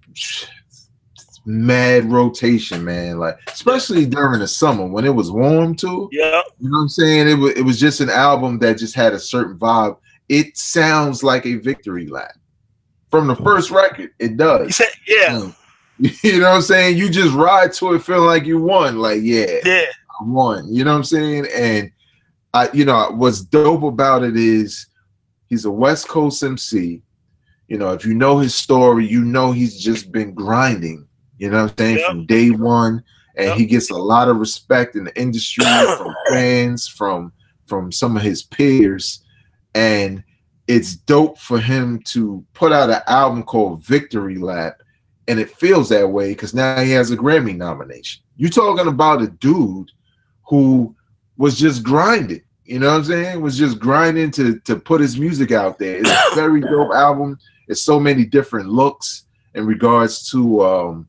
mad rotation, man. Like, especially during the summer when it was warm too. Yeah. You know what I'm saying? It was just an album that just had a certain vibe. It sounds like a victory lap. From the first record, it does. You said, yeah. You know what I'm saying? You just ride to it feeling like you won. Like, yeah, I won. You know what I'm saying? And what's dope about it is he's a West Coast MC. You know, if you know his story, you know he's just been grinding. You know what I'm saying? From day one. And he gets a lot of respect in the industry from fans, from some of his peers. And it's dope for him to put out an album called Victory Lap. And it feels that way because now he has a Grammy nomination. You're talking about a dude who was just grinding. You know what I'm saying? Was just grinding to put his music out there. It's a very dope album. It's so many different looks in regards to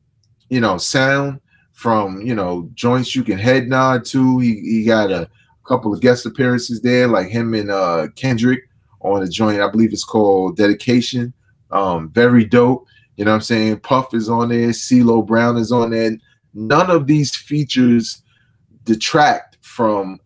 sound, from joints you can head nod to. He got a couple of guest appearances there, like him and Kendrick on a joint. I believe it's called Dedication. Very dope. You know what I'm saying? Puff is on there. CeeLo Brown is on there. None of these features detract from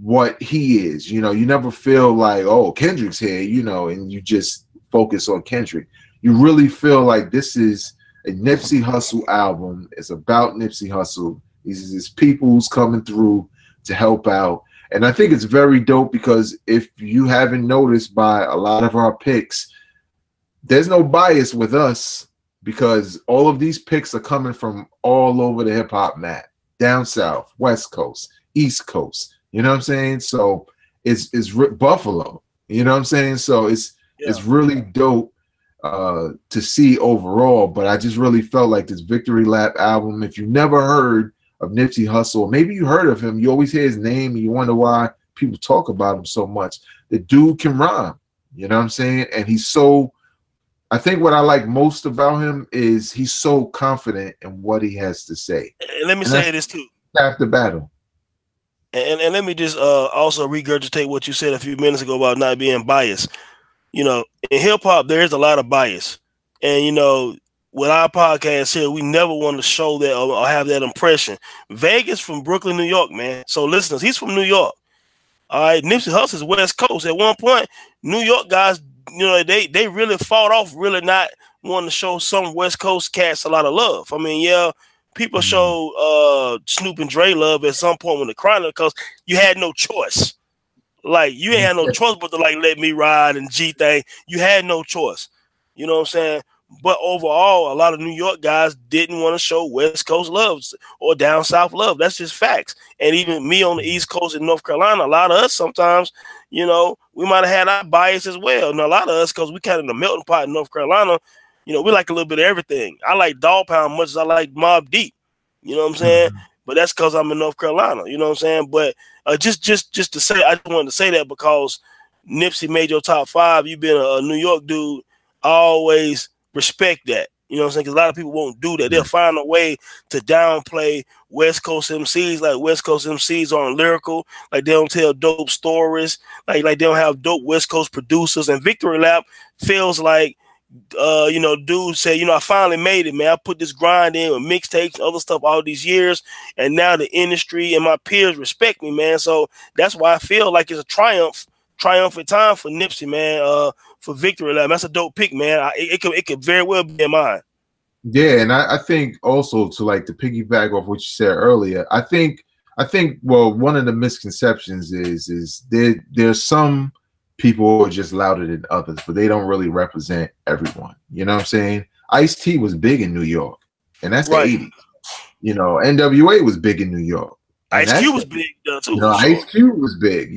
what he is. You know, you never feel like, oh, Kendrick's here, and you just focus on Kendrick. You really feel like this is a Nipsey Hussle album. It's about Nipsey Hussle. These is people's coming through to help out. And I think it's very dope because if you haven't noticed by a lot of our picks, there's no bias with us because all of these picks are coming from all over the hip-hop map. Down south, West Coast, East Coast. You know what I'm saying? So it's Buffalo. You know what I'm saying? So it's really dope to see overall. But I just really felt like this Victory Lap album, if you never heard of Nipsey Hussle, maybe you heard of him, you always hear his name and you wonder why people talk about him so much. The dude can rhyme. You know what I'm saying? And I think what I like most about him is he's so confident in what he has to say. And let me say this too. Half the battle. And let me just also regurgitate what you said a few minutes ago about not being biased. You know, in hip hop, there is a lot of bias. And, with our podcast here, we never want to show that or have that impression. Vegas from Brooklyn, New York, man. So listeners, he's from New York. All right, Nipsey Hussle is West Coast. At one point, New York guys, they really fought off really not wanting to show some West Coast cats a lot of love. I mean, people show Snoop and Dre love at some point when the Chronic, because you had no choice. Like, you ain't had no choice but to Let Me Ride and G Thing. You had no choice. You know what I'm saying? But overall, a lot of New York guys didn't want to show West Coast love or down South love. That's just facts. And even me on the East Coast in North Carolina, a lot of us sometimes, we might have had our bias as well. And a lot of us, because we kind of in the melting pot in North Carolina, we like a little bit of everything. I like Dog Pound much as I like Mobb Deep. You know what I'm saying? But that's because I'm in North Carolina. You know what I'm saying? But just to say, I just wanted to say that because Nipsey made your top 5. You've been a New York dude. I always respect that. You know what I'm saying? Because a lot of people won't do that. They'll find a way to downplay West Coast MCs. Like, West Coast MCs aren't lyrical. Like, they don't tell dope stories. Like they don't have dope West Coast producers. And Victory Lap feels like, dudes say, I finally made it, man. I put this grind in with mixtapes and other stuff all these years. And now the industry and my peers respect me, man. So that's why I feel like it's a triumphant time for Nipsey, man. For Victory Lap. That's a dope pick, man. It could very well be in mine. Yeah, and I think also to piggyback off what you said earlier, I think one of the misconceptions is there's some people who are just louder than others, but they don't really represent everyone. You know what I'm saying? Ice-T was big in New York, and that's the 80s. NWA was big in New York. Ice Cube was big too. Ice Cube was big.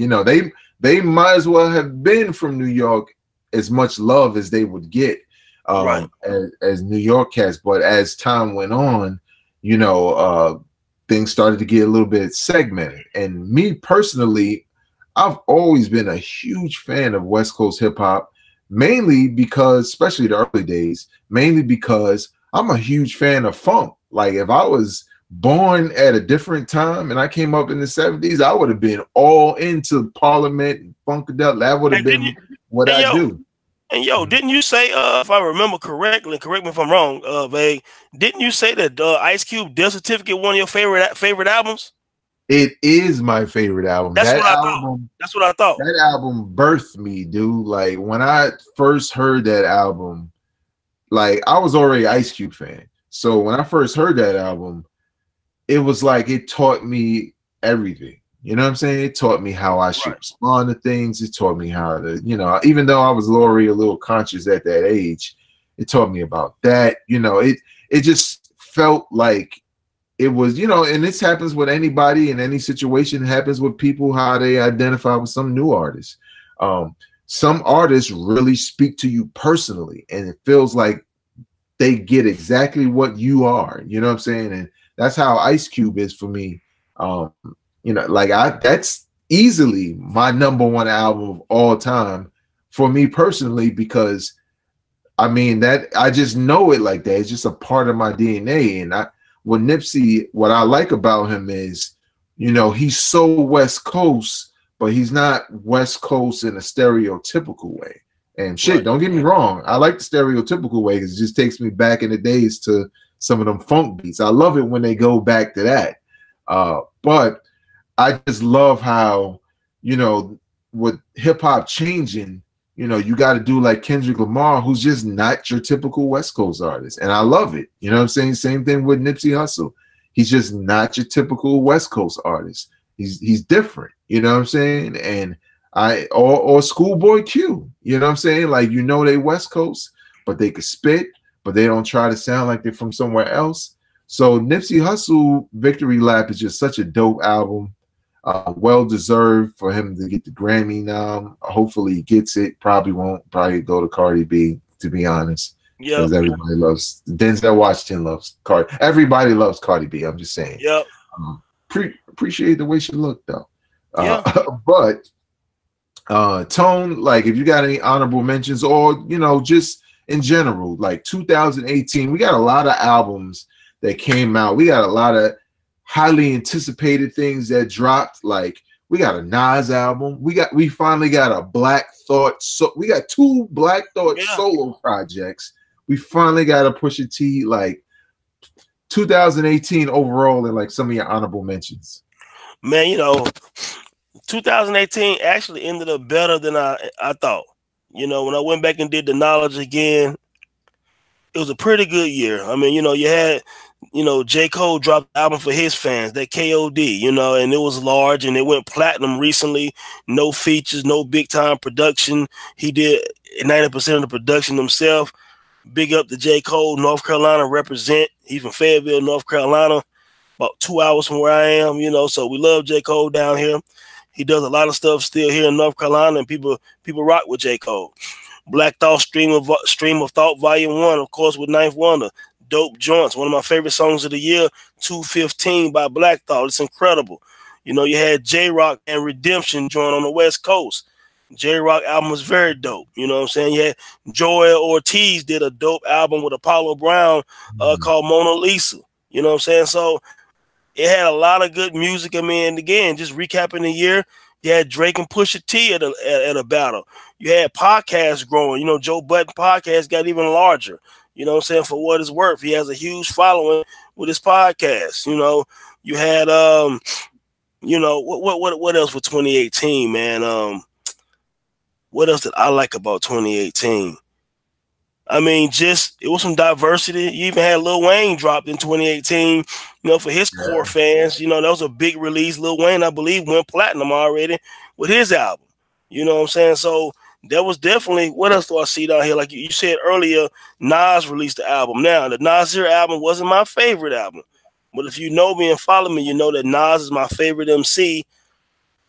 They might as well have been from New York as much love as they would get. Right. as New York cats. But as time went on, you know, things started to get a little bit segmented. And me personally, I've always been a huge fan of West Coast hip hop, mainly because, especially the early days, mainly because I'm a huge fan of funk. Like if I was born at a different time and I came up in the 70s, I would have been all into Parliament and Funkadelic. That would have been what I do. And didn't you say, if I remember correctly, correct me if I'm wrong, Vague, didn't you say that Ice Cube Death Certificate one of your favorite albums? It is my favorite album. That's what I thought. That's what I thought. That album birthed me, dude. Like when I first heard that album, like I was already Ice Cube fan. So when I first heard that album, it was like it taught me everything. You know what I'm saying? It taught me how I should respond to things. It taught me how to, you know, even though I was already a little conscious at that age, it taught me about that. You know, it just felt like it was, you know, and this happens with anybody in any situation. It happens with people, how they identify with some new artists. Some artists really speak to you personally, and it feels like they get exactly what you are. You know what I'm saying? And that's how Ice Cube is for me. You know, like that's easily my #1 album of all time for me personally, because I mean that I just know it like that. It's just a part of my DNA. And what Nipsey, what I like about him is, you know, he's so West Coast, but he's not West Coast in a stereotypical way. And shit, don't get me wrong, I like the stereotypical way because it just takes me back in the days to some of them funk beats. I love it when they go back to that. But I just love how, you know, with hip hop changing, you know, you got to do like Kendrick Lamar, who's just not your typical West Coast artist. And I love it. You know what I'm saying? Same thing with Nipsey Hussle. He's just not your typical West Coast artist. He's different. You know what I'm saying? And or Schoolboy Q. You know what I'm saying? Like, you know, they West Coast, but they could spit, but they don't try to sound like they're from somewhere else. So Nipsey Hussle Victory Lap is just such a dope album. Well deserved for him to get the Grammy now. Hopefully he gets it. Probably won't. Probably go to Cardi B, to be honest. Yeah, because everybody loves Denzel Washington loves Cardi. Everybody loves Cardi B. I'm just saying. Yep. Appreciate the way she looked though. But Tone, like if you got any honorable mentions, or you know, just in general, like 2018, we got a lot of albums that came out. We got a lot of highly anticipated things that dropped. Like we got a Nas album. We finally got a Black Thought. So we got 2 Black Thought solo projects. We finally got a Pusha T. Like 2018 overall, and like some of your honorable mentions. Man, you know, 2018 actually ended up better than I thought. You know, when I went back and did the knowledge again, it was a pretty good year. I mean, you know, you had, you know, J. Cole dropped the album for his fans, that KOD, you know, and it was large and it went platinum recently. No features, no big time production. He did 90% of the production himself. Big up to J. Cole, North Carolina represent. He's from Fayetteville, North Carolina, about 2 hours from where I am, you know, so we love J. Cole down here. He does a lot of stuff still here in North Carolina, and people rock with J. Cole. Black Thought, Stream of Thought, Volume 1, of course, with Ninth Wonder. Dope Joints, one of my favorite songs of the year, 215 by Black Thought. It's incredible. You know, you had J-Rock and Redemption join on the West Coast. J-Rock album was very dope. You know what I'm saying? You had Joel Ortiz did a dope album with Apollo Brown called Mona Lisa. You know what I'm saying? So it had a lot of good music. I mean, again, just recapping the year, you had Drake and Pusha T at a battle. You had podcasts growing. You know, Joe Budden podcast got even larger. You know what I'm saying? For what it's worth, he has a huge following with his podcast. You know, you had you know, what else for 2018, man? What else did I like about 2018? I mean, just it was some diversity. You even had Lil Wayne dropped in 2018, you know, for his core fans. You know, that was a big release. Lil Wayne, I believe, went platinum already with his album. You know what I'm saying? So that was definitely, what else do I see down here? Like you said earlier, Nas released the album. Now, the Nasir album wasn't my favorite album. But if you know me and follow me, you know that Nas is my favorite MC.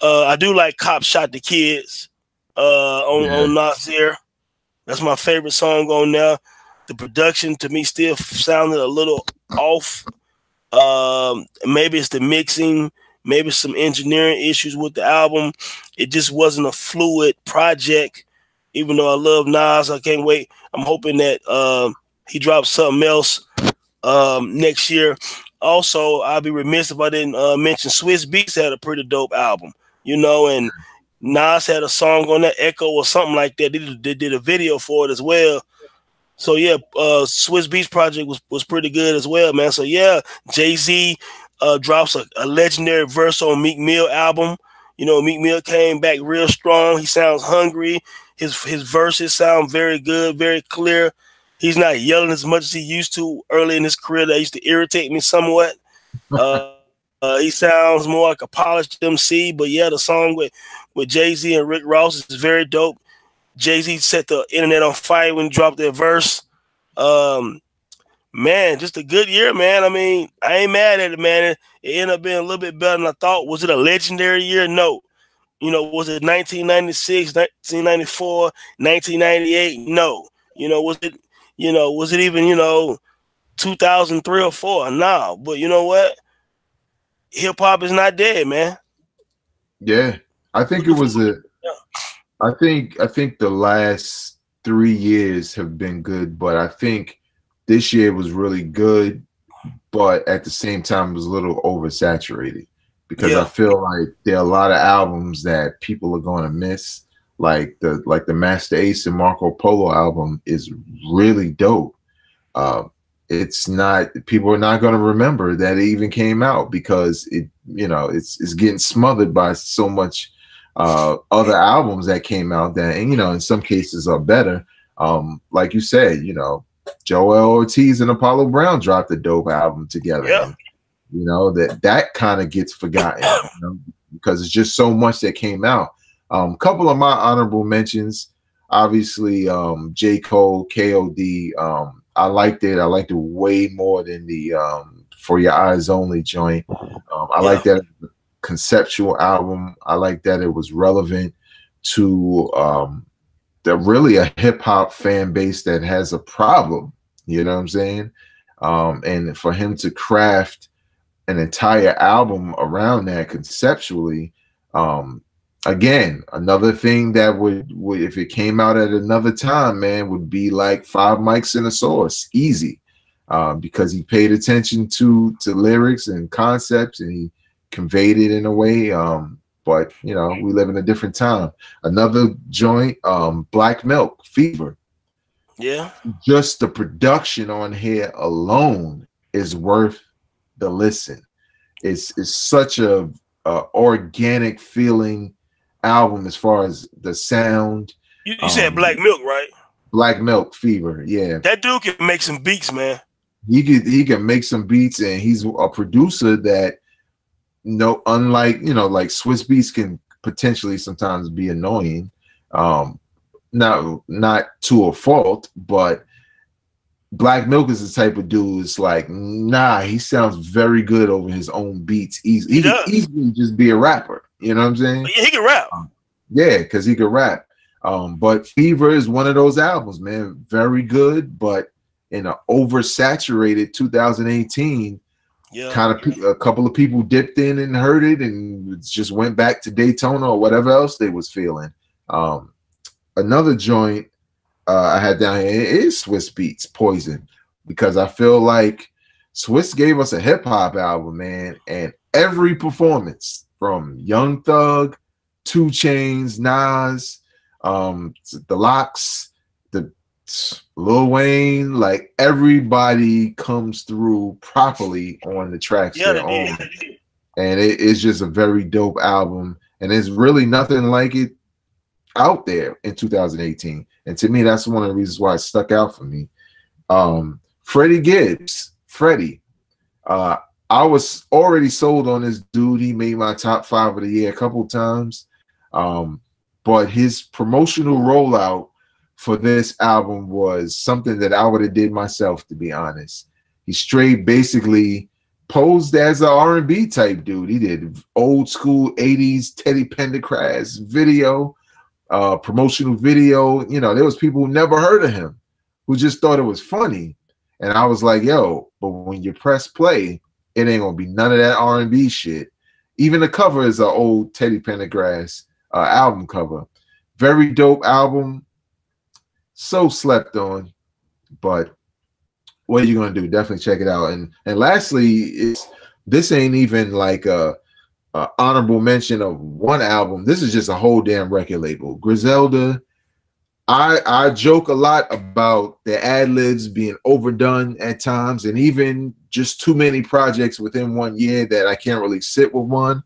I do like Cop Shot the Kids on Nasir. That's my favorite song on there. The production to me still sounded a little off. Maybe it's the mixing, maybe some engineering issues with the album. It just wasn't a fluid project. Even though I love Nas, I can't wait. I'm hoping that he drops something else next year. Also, I'd be remiss if I didn't mention Swiss Beats had a pretty dope album, you know, and Nas had a song on that, Echo or something like that. They did a video for it as well. So yeah, Swiss Beats project was pretty good as well, man. So yeah, Jay-Z drops a legendary verse on Meek Mill album. You know, Meek Mill came back real strong. He sounds hungry. His verses sound very good, very clear. He's not yelling as much as he used to early in his career. That used to irritate me somewhat. He sounds more like a polished MC. But yeah, the song with Jay-Z and Rick Ross is very dope. Jay-Z set the internet on fire when he dropped that verse. Man, just a good year, man. I mean, I ain't mad at it, man. It ended up being a little bit better than I thought. Was it a legendary year? No. You know, was it 1996, 1994, 1998? No. You know, was it even, 2003 or 4? No. But you know what? Hip hop is not dead, man. Yeah. I think it was I think the last 3 years have been good, but I think this year was really good, but at the same time it was a little oversaturated because I feel like there are a lot of albums that people are going to miss. Like the Master Ace and Marco Polo album is really dope. It's not, people are not going to remember that it even came out because it's getting smothered by so much other albums that came out that, and in some cases are better. Like you said, Joel Ortiz and Apollo Brown dropped a dope album together. Yeah. That kind of gets forgotten because it's just so much that came out. Couple of my honorable mentions, obviously, J. Cole, KOD. I liked it. I liked it way more than the For Your Eyes Only joint. I like that conceptual album. I like that it was relevant to really a hip hop fan base that has a problem. You know what I'm saying? And for him to craft an entire album around that conceptually, again, another thing that would if it came out at another time, man, would be like 5 mics and a source, easy, because he paid attention to lyrics and concepts and he conveyed it in a way. But we live in a different time. Another joint, Black Milk, Fever. Yeah. Just the production on here alone is worth the listen. It's such a organic feeling album as far as the sound. You said Black Milk, right? Black Milk, Fever, yeah. That dude can make some beats, man. He can make some beats, and he's a producer that unlike like Swiss Beats can potentially sometimes be annoying. Not to a fault, but Black Milk is the type of dude. It's like, he sounds very good over his own beats. He can easily just be a rapper. You know what I'm saying? Yeah, he can rap. Yeah, because he can rap. But Fever is one of those albums, man. Very good, but in an oversaturated 2018, a couple of people dipped in and heard it and just went back to Daytona or whatever else they was feeling. Another joint I had down here is Swiss Beats, Poison, because I feel like Swiss gave us a hip hop album, man, and every performance from Young Thug, 2 Chainz, Nas, the Lox, the Lil Wayne, like everybody comes through properly on the tracks they're on. And it is just a very dope album, and there's really nothing like it out there in 2018. And to me, that's one of the reasons why it stuck out for me. Freddie Gibbs, Freddie. I was already sold on this dude. He made my top 5 of the year a couple of times. But his promotional rollout for this album was something that I would have did myself, to be honest. He straight basically posed as an R&B type dude. He did old school 80s Teddy Pendergrass video, promotional video. There was people who never heard of him, who just thought it was funny. And I was like, yo, but when you press play, it ain't gonna be none of that R&B shit. Even the cover is an old Teddy Pendergrass album cover. Very dope album. So slept on, but what are you gonna do? Definitely check it out. And lastly, this ain't even like a honorable mention of one album. This is just a whole damn record label. Griselda. I joke a lot about the ad-libs being overdone at times, and even just too many projects within 1 year that I can't really sit with one.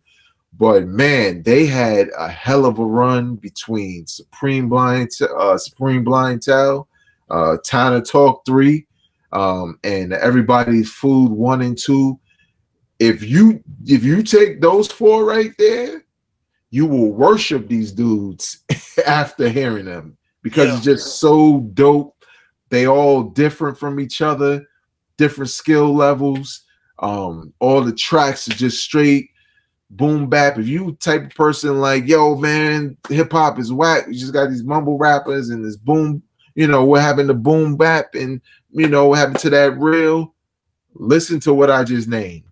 But man, they had a hell of a run between Supreme Blientele, Time to Talk 3, and Everybody's Food 1 and 2. If you take those 4 right there, you will worship these dudes after hearing them, because it's just so dope. They all different from each other, different skill levels. All the tracks are just straight boom bap. If you type of person like, yo man, hip hop is whack, you just got these mumble rappers and this boom, what happened to boom bap, and what happened to that real, listen to what I just named.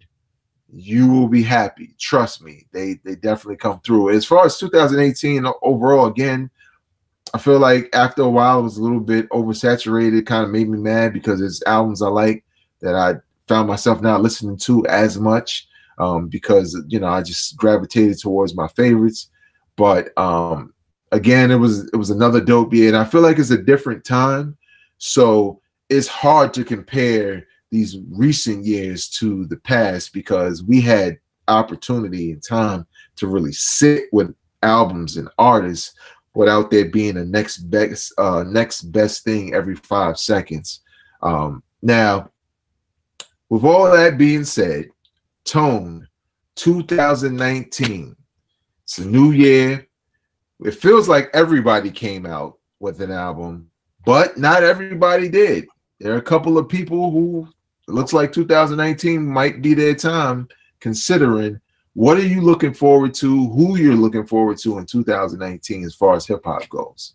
You will be happy. Trust me. They definitely come through. As far as 2018 overall, again, I feel like after a while it was a little bit oversaturated, kind of made me mad because it's albums I like that I found myself not listening to as much, because I just gravitated towards my favorites. But again, it was another dope year, and I feel like it's a different time, so it's hard to compare these recent years to the past, because we had opportunity and time to really sit with albums and artists without there being a next best thing every 5 seconds. Now, with all that being said, Tone 2019, it's a new year. It feels like everybody came out with an album, but not everybody did. There are a couple of people who it looks like 2019 might be their time, considering what are you looking forward to, who you're looking forward to in 2019 as far as hip hop goes.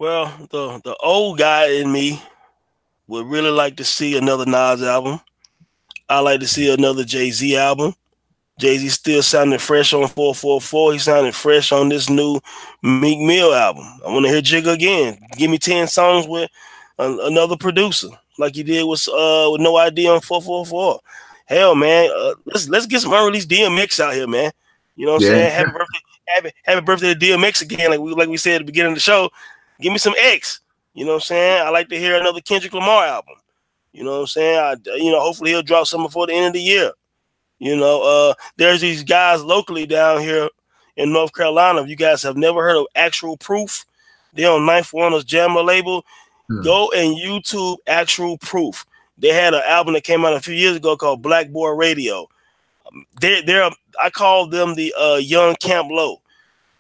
Well, the old guy in me would really like to see another Nas album. I like to see another Jay-Z album. Jay-Z still sounding fresh on 444. He sounded fresh on this new Meek Mill album. I want to hear Jigga again. Give me 10 songs with another producer, like he did with No ID on 444. Hell, man, let's get some unreleased DMX out here, man. You know what I'm saying? Happy birthday to DMX again, like we said at the beginning of the show. Give me some X. You know what I'm saying? I like to hear another Kendrick Lamar album. You know what I'm saying? Hopefully he'll drop some before the end of the year. There's these guys locally down here in North Carolina. If you guys have never heard of Actual Proof, they're on Ninth Wonders Jammer label. Go and YouTube Actual Proof. They had an album that came out a few years ago called Blackboard Radio. I call them the young Camp Low.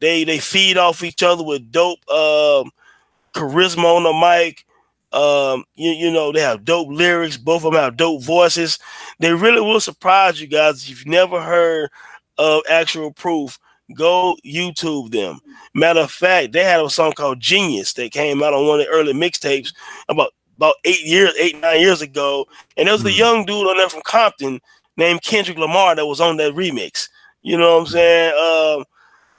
They feed off each other with dope charisma on the mic. They have dope lyrics. Both of them have dope voices. They really will surprise you guys. If you've never heard of Actual Proof, go YouTube them. Matter of fact, they had a song called Genius that came out on one of the early mixtapes about 8-9 years ago. And there was a young dude on there from Compton named Kendrick Lamar that was on that remix. You know what I'm saying?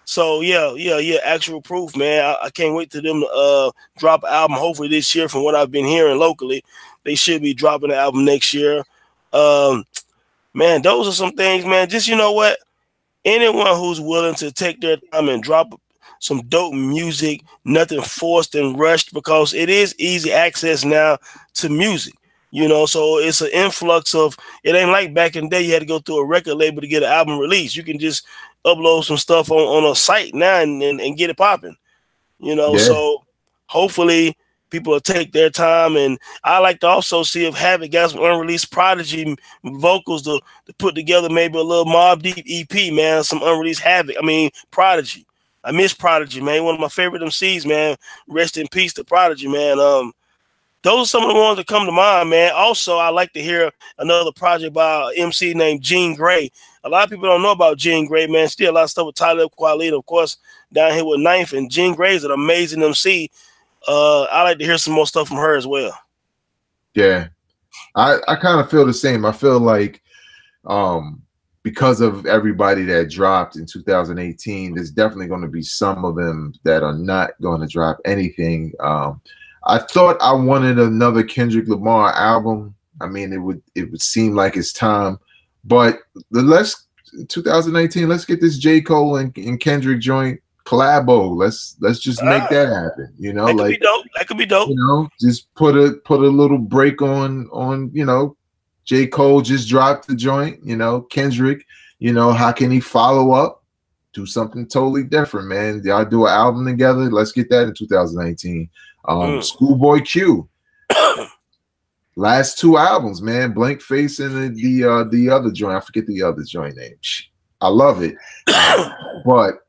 So yeah, Actual Proof, man. I can't wait to them to drop an album hopefully this year. From what I've been hearing locally, they should be dropping an album next year. Man, those are some things, man. Just, you know what? Anyone who's willing to take their time and drop some dope music, nothing forced and rushed, because it is easy access now to music. So it's an influx of, it ain't like back in the day you had to go through a record label to get an album released. You can just upload some stuff on a site now and get it popping. So hopefully people will take their time. And I like to also see if Havoc got some unreleased Prodigy vocals to put together maybe a little Mobb Deep EP, man, some unreleased Prodigy. I miss Prodigy, man. One of my favorite MCs, man. Rest in peace to Prodigy, man. Those are some of the ones that come to mind, man. Also, I like to hear another project by an MC named Jean Grae. A lot of people don't know about Jean Grae, man. Still a lot of stuff with Talib Kweli, of course, down here with Ninth. And Jean Grae is an amazing MC. I like to hear some more stuff from her as well. Yeah, I kind of feel the same. I feel like because of everybody that dropped in 2018, there's definitely going to be some of them that are not going to drop anything. I thought I wanted another Kendrick Lamar album. I mean, it would seem like it's time, but 2019, let's get this J. Cole and Kendrick joint collabo. Let's just make that happen. You know, that could be dope. That could be dope. You know, just put a little break on. You know, J. Cole just dropped the joint. You know, Kendrick. You know, how can he follow up? Do something totally different, man. Y'all do an album together. Let's get that in 2019. Schoolboy Q. Last 2 albums, man. Blank Face and the other joint. I forget the other joint name. I love it. But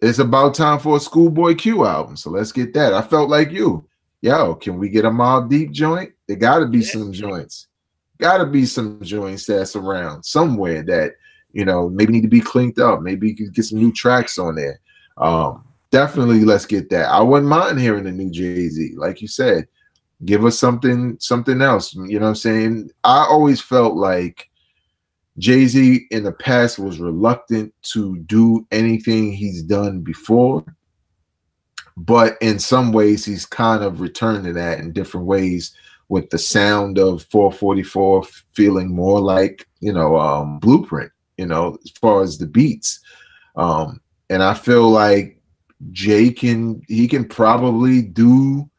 it's about time for a Schoolboy Q album. So let's get that. I felt like you. Yo, can we get a Mobb Deep joint? There gotta be some joints. Gotta be some joints that's around somewhere that, you know, maybe need to be cleaned up. Maybe you could get some new tracks on there. Definitely let's get that. I wouldn't mind hearing the new Jay-Z. Like you said, give us something else. You know what I'm saying? I always felt like Jay-Z in the past was reluctant to do anything he's done before. But in some ways, he's kind of returned to that in different ways, with the sound of 444 feeling more like, you know, Blueprint, you know, as far as the beats. And I feel like Jay can probably do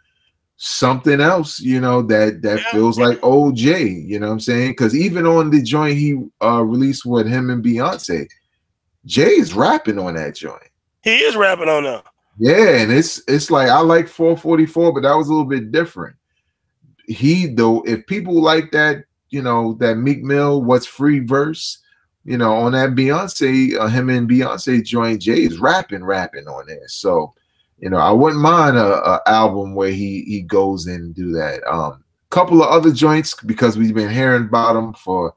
something else, you know, that feels like old Jay, you know what I'm saying? Because even on the joint he released with him and Beyonce, Jay is rapping on that joint. He is rapping on that. Yeah, and it's like, I like 444, but that was a little bit different. If people like that, you know, that Meek Mill What's Free verse, you know, on that Beyonce, him and Beyonce joint, Jay is rapping on there. So, you know, I wouldn't mind a album where he goes in and do that. Couple of other joints, because we've been hearing about them for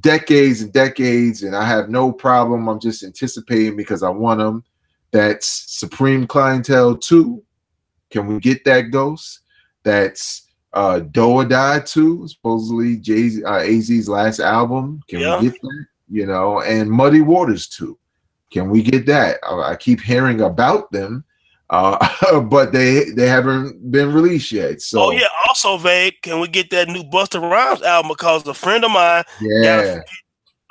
decades and decades, and I have no problem. I'm just anticipating because I want them. That's Supreme Clientele 2. Can we get that, Ghost? That's Do or Die 2, supposedly AZ's last album. Can we get that? You know, and Muddy Waters 2. Can we get that? I keep hearing about them, but they haven't been released yet. So, also vague. Can we get that new Busta Rhymes album? Because a friend of mine,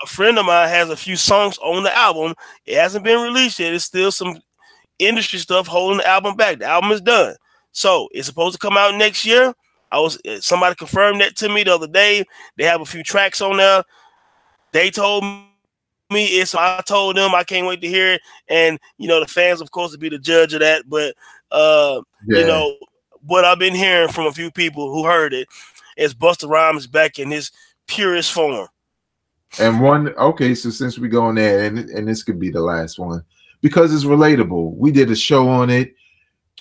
a friend of mine has a few songs on the album. It hasn't been released yet. It's still some industry stuff holding the album back. The album is done, so it's supposed to come out next year. Somebody confirmed that to me the other day. They have a few tracks on there. They told me it, so I told them I can't wait to hear it. And you know, the fans, of course, will be the judge of that. But you know, what I've been hearing from a few people who heard it is Busta Rhymes back in his purest form. And so since we go on there, and this could be the last one because it's relatable. We did a show on it.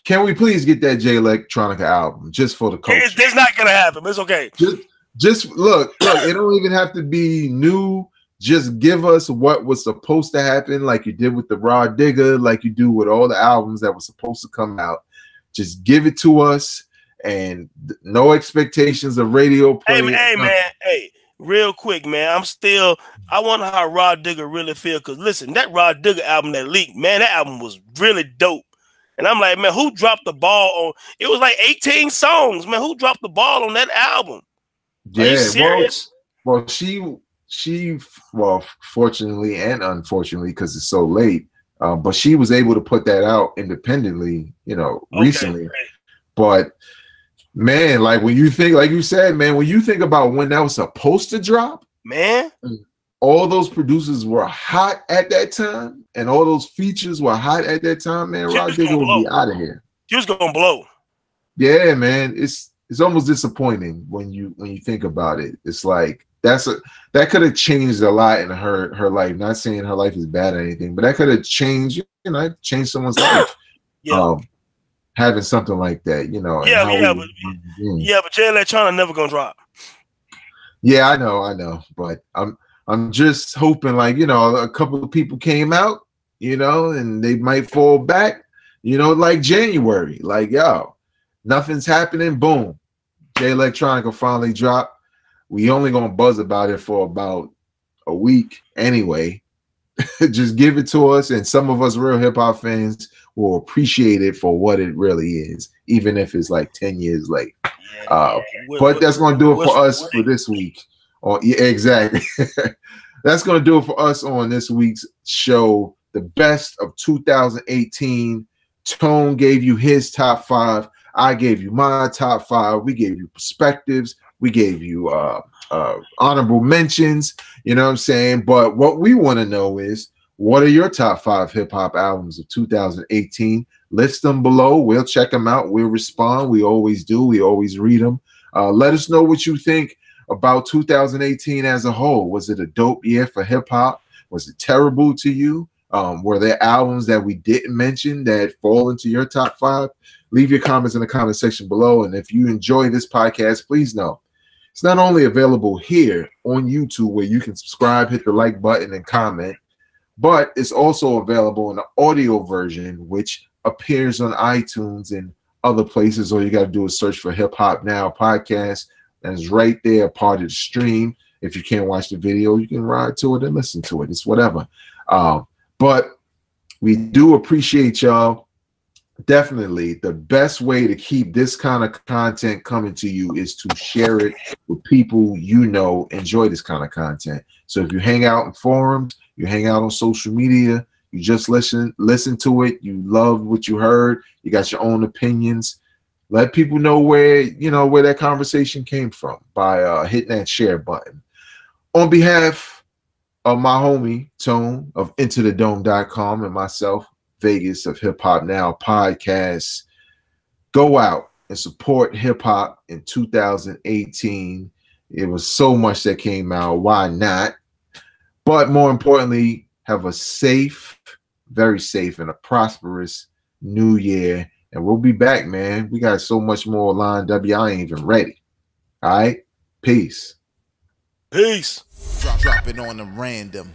Can we please get that Jay Electronica album just for the culture? It's not gonna happen. It's okay. Just look. It don't even have to be new. Just give us what was supposed to happen, like you did with the Raw Digger, like you do with all the albums that were supposed to come out. Just give it to us, and no expectations of radio play. Hey, real quick, man. I wonder how Raw Digger really feel. Because listen, that Raw Digger album that leaked, man, that album was really dope. And I'm like, man, who dropped the ball on? It was like 18 songs, man. Who dropped the ball on that album? Are you serious? Well, fortunately and unfortunately, because it's so late, but she was able to put that out independently, you know, recently. Right. But man, like when you think, like you said, man, when you think about when that was supposed to drop, man, all those producers were hot at that time, and all those features were hot at that time, man. Raw Digger would be out of here. He was gonna blow. Yeah, man. It's almost disappointing when you think about it. It's like that could have changed a lot in her life. Not saying her life is bad or anything, but that could have changed, changed someone's life. Having something like that, you know. But Jay Electronica never gonna drop. Yeah, I know, but I'm just hoping, like, you know, a couple of people came out, you know, and they might fall back. You know, like January, like, yo, nothing's happening. Boom. Jay Electronica finally dropped. We only gonna buzz about it for about a week anyway. Just give it to us, and some of us real hip hop fans will appreciate it for what it really is, even if it's like 10 years late. But that's gonna do it for us for this week. Yeah, exactly. That's gonna do it for us on this week's show. The best of 2018. Tone gave you his top 5. I gave you my top 5. We gave you perspectives. We gave you honorable mentions. You know what I'm saying? But what we want to know is, what are your top 5 hip hop albums of 2018? List them below. We'll check them out. We'll respond. We always do. We always read them. Let us know what you think about 2018 as a whole. Was it a dope year for hip hop? Was it terrible to you? Were there albums that we didn't mention that fall into your top 5? Leave your comments in the comment section below. And if you enjoy this podcast, please know it's not only available here on YouTube where you can subscribe, hit the like button, and comment, but it's also available in the audio version, which appears on iTunes and other places. All you got to do is search for Hip Hop Now Podcast. And it's right there, part of the stream. If you can't watch the video, you can ride to it and listen to it. It's whatever. But we do appreciate y'all. Definitely the best way to keep this kind of content coming to you is to share it with people you know enjoy this kind of content. So if you hang out in forums, you hang out on social media, you just listen to it, you love what you heard, you got your own opinions, let people know where that conversation came from by hitting that share button. On behalf of my homie Tone of IntoTheDome.com and myself, Vegas of Hip Hop Now Podcast, go out and support hip hop in 2018. It was so much that came out. Why not? But more importantly, have a safe, very safe, and a prosperous new year. And we'll be back, man. We got so much more lined up. Y'all ain't even ready. All right? Peace. Peace. Drop it on the random.